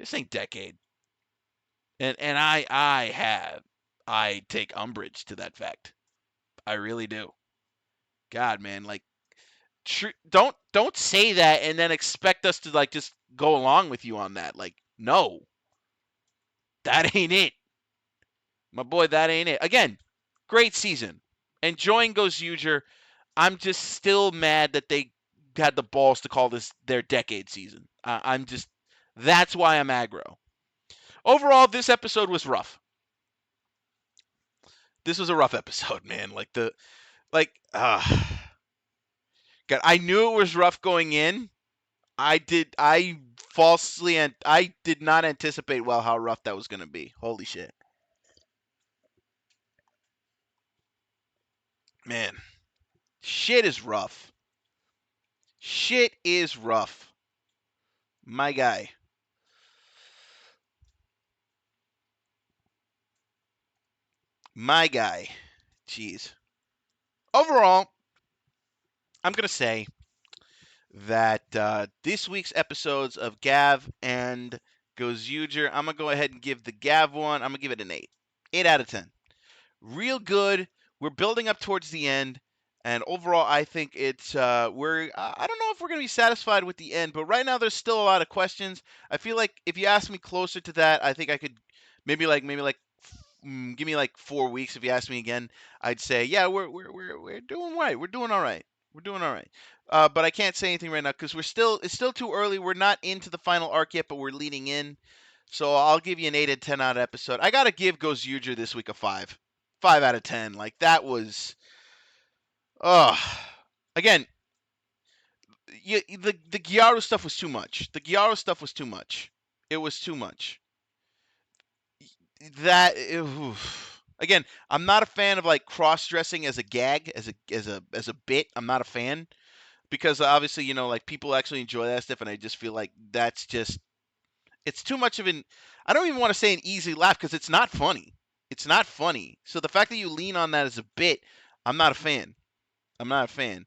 This ain't decade. And I take umbrage to that fact. I really do. God, man, like don't say that and then expect us to like just go along with you on that. Like, no. That ain't it. My boy, that ain't it. Again, great season. Enjoying Gozyuger. I'm just still mad that they had the balls to call this their decade season. I'm just that's why I'm aggro. Overall, this episode was rough. This was a rough episode, man. God, I knew it was rough going in. I did not anticipate well how rough that was going to be. Holy shit. Man, shit is rough. Shit is rough. My guy. My guy. Jeez. Overall, I'm going to say that this week's episodes of Gavv and Gozyuger, I'm going to go ahead and give the Gavv one, I'm going to give it an 8. 8 out of 10. Real good. We're building up towards the end. And overall, I think it's I don't know if we're gonna be satisfied with the end, but right now there's still a lot of questions. I feel like if you ask me closer to that, I think I could give me like 4 weeks. If you ask me again, I'd say yeah, we're doing right. We're doing all right. We're doing all right. But I can't say anything right now because it's still too early. We're not into the final arc yet, but we're leading in. So I'll give you an 8 and 10 out of episode. I gotta give Gozyuger this week a 5. 5 out of 10. Like that was Ugh. Again, the Gyaru stuff was too much. The Gyaru stuff was too much. It was too much. That again, I'm not a fan of like cross dressing as a gag, as a bit. I'm not a fan because obviously like people actually enjoy that stuff, and I just feel like that's just it's too much of an. I don't even want to say an easy laugh because it's not funny. It's not funny. So the fact that you lean on that as a bit, I'm not a fan. I'm not a fan.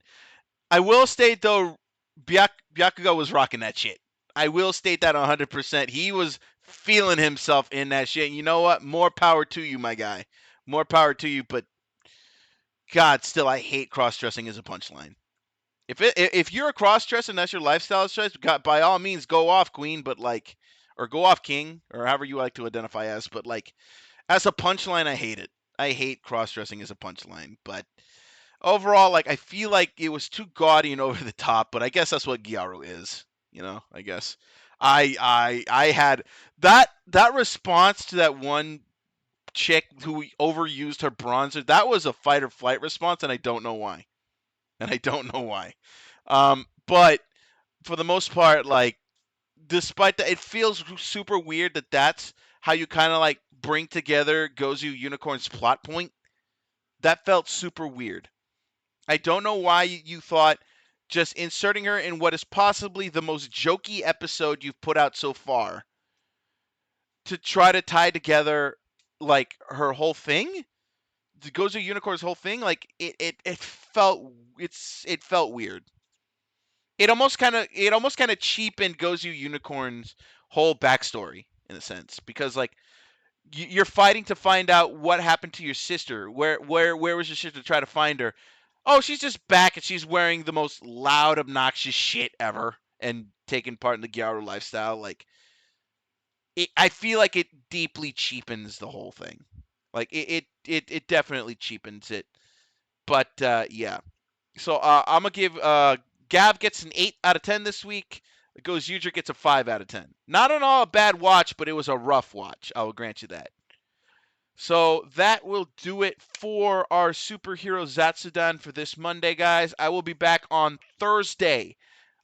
I will state though, Byakuga was rocking that shit. I will state that 100%. He was feeling himself in that shit. And you know what? More power to you, my guy. More power to you. But God, still, I hate cross dressing as a punchline. If you're a cross dresser and that's your lifestyle choice, by all means go off, queen. But like, or go off, king, or however you like to identify as. But like, as a punchline, I hate it. I hate cross dressing as a punchline. But overall, like I feel like it was too gaudy and over the top, but I guess that's what Gyaru is. I guess I had that response to that one chick who overused her bronzer. That was a fight or flight response, and I don't know why. And I don't know why. But for the most part, like despite that, it feels super weird that that's how you kind of like bring together Gozu Unicorn's plot point. That felt super weird. I don't know why you thought just inserting her in what is possibly the most jokey episode you've put out so far to try to tie together like her whole thing, to Gozo Unicorn's whole thing, like it felt weird. It almost kind of cheapened Gozu Unicorn's whole backstory in a sense because like you're fighting to find out what happened to your sister. Where was your sister to try to find her? Oh, she's just back and she's wearing the most loud, obnoxious shit ever and taking part in the Gyaru lifestyle. Like, I feel like it deeply cheapens the whole thing. Like it definitely cheapens it. But yeah. So I'm gonna give Gavv gets an 8 out of 10 this week. Gozyuger gets a 5 out of 10. Not at all a bad watch, but it was a rough watch. I will grant you that. So that will do it for our Super Hero Zatsudan for this Monday, guys. I will be back on Thursday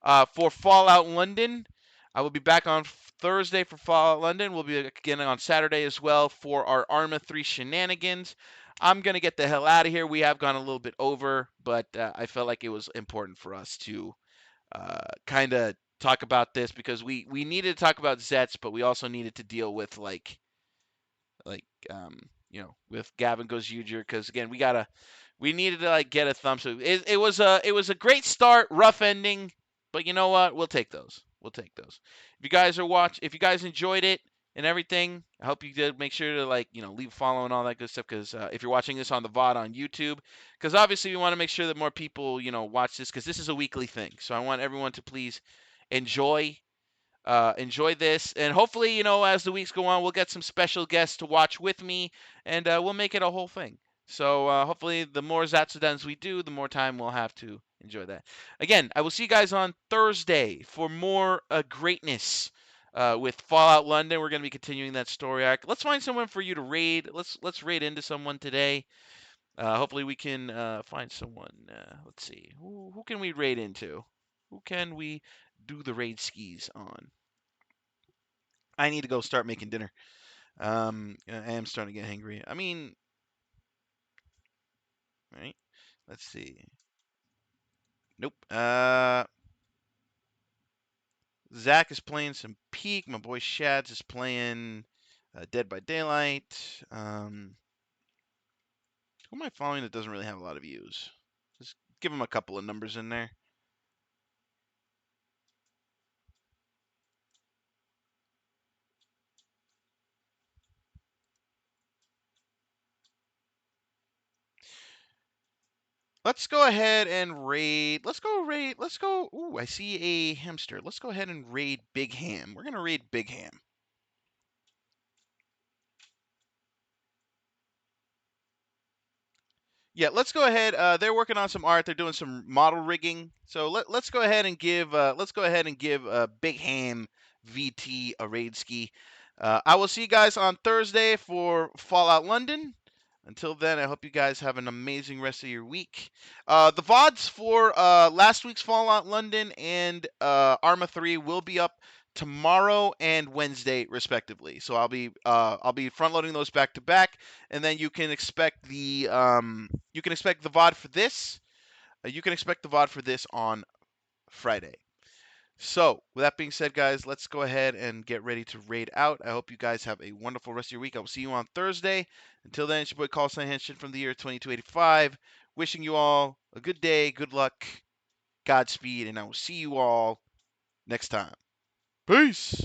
for Fallout London. I will be back on Thursday for Fallout London. We'll be again on Saturday as well for our Arma 3 shenanigans. I'm going to get the hell out of here. We have gone a little bit over, but I felt like it was important for us to kind of talk about this because we needed to talk about Zets, but we also needed to deal with like with Gavin Gozyuger because again we needed to like get a thumb. So it was a great start, rough ending, but you know what? We'll take those. We'll take those. If you guys enjoyed it and everything, I hope you did. Make sure to leave a follow and all that good stuff because if you're watching this on the VOD on YouTube, because obviously we want to make sure that more people watch this because this is a weekly thing. So I want everyone to please enjoy enjoy this, and hopefully, as the weeks go on, we'll get some special guests to watch with me, and we'll make it a whole thing. So hopefully, the more Zatsudans we do, the more time we'll have to enjoy that. Again, I will see you guys on Thursday for more greatness with Fallout London. We're going to be continuing that story arc. Let's find someone for you to raid. Let's raid into someone today. Hopefully, we can find someone. Let's see, who can we raid into? Who can we do the raid skis on? I need to go start making dinner. I am starting to get hungry. I mean, right? Let's see. Nope. Zach is playing some Peak. My boy Shads is playing Dead by Daylight. Who am I following that doesn't really have a lot of views? Just give him a couple of numbers in there. Let's go ahead and raid. Let's go raid. Let's go. Ooh, I see a hamster. Let's go ahead and raid Big Ham. We're gonna raid Big Ham. Yeah, let's go ahead. They're working on some art. They're doing some model rigging. So let's go ahead and give Big Ham VT a raid ski. I will see you guys on Thursday for Fallout London. Until then, I hope you guys have an amazing rest of your week. The VODs for last week's Fallout London and Arma 3 will be up tomorrow and Wednesday, respectively. So I'll be front loading those back to back, and then you can expect the VOD for this. You can expect the VOD for this on Friday. So, with that being said, guys, let's go ahead and get ready to raid out. I hope you guys have a wonderful rest of your week. I will see you on Thursday. Until then, it's your boy Callsign Henshin from the year 2285. Wishing you all a good day, good luck, Godspeed, and I will see you all next time. Peace!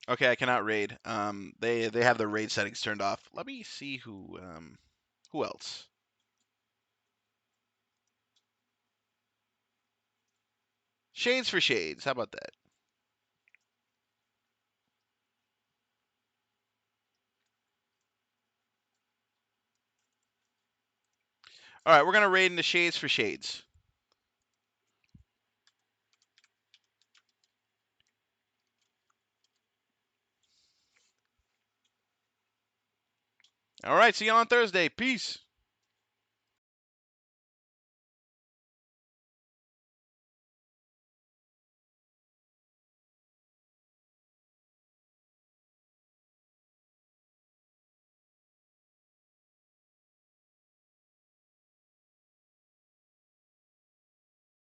Okay, I cannot raid. They have their raid settings turned off. Let me see who else. Shades for Shades. How about that? All right, we're gonna raid into Shades for Shades. All right, see you on Thursday. Peace.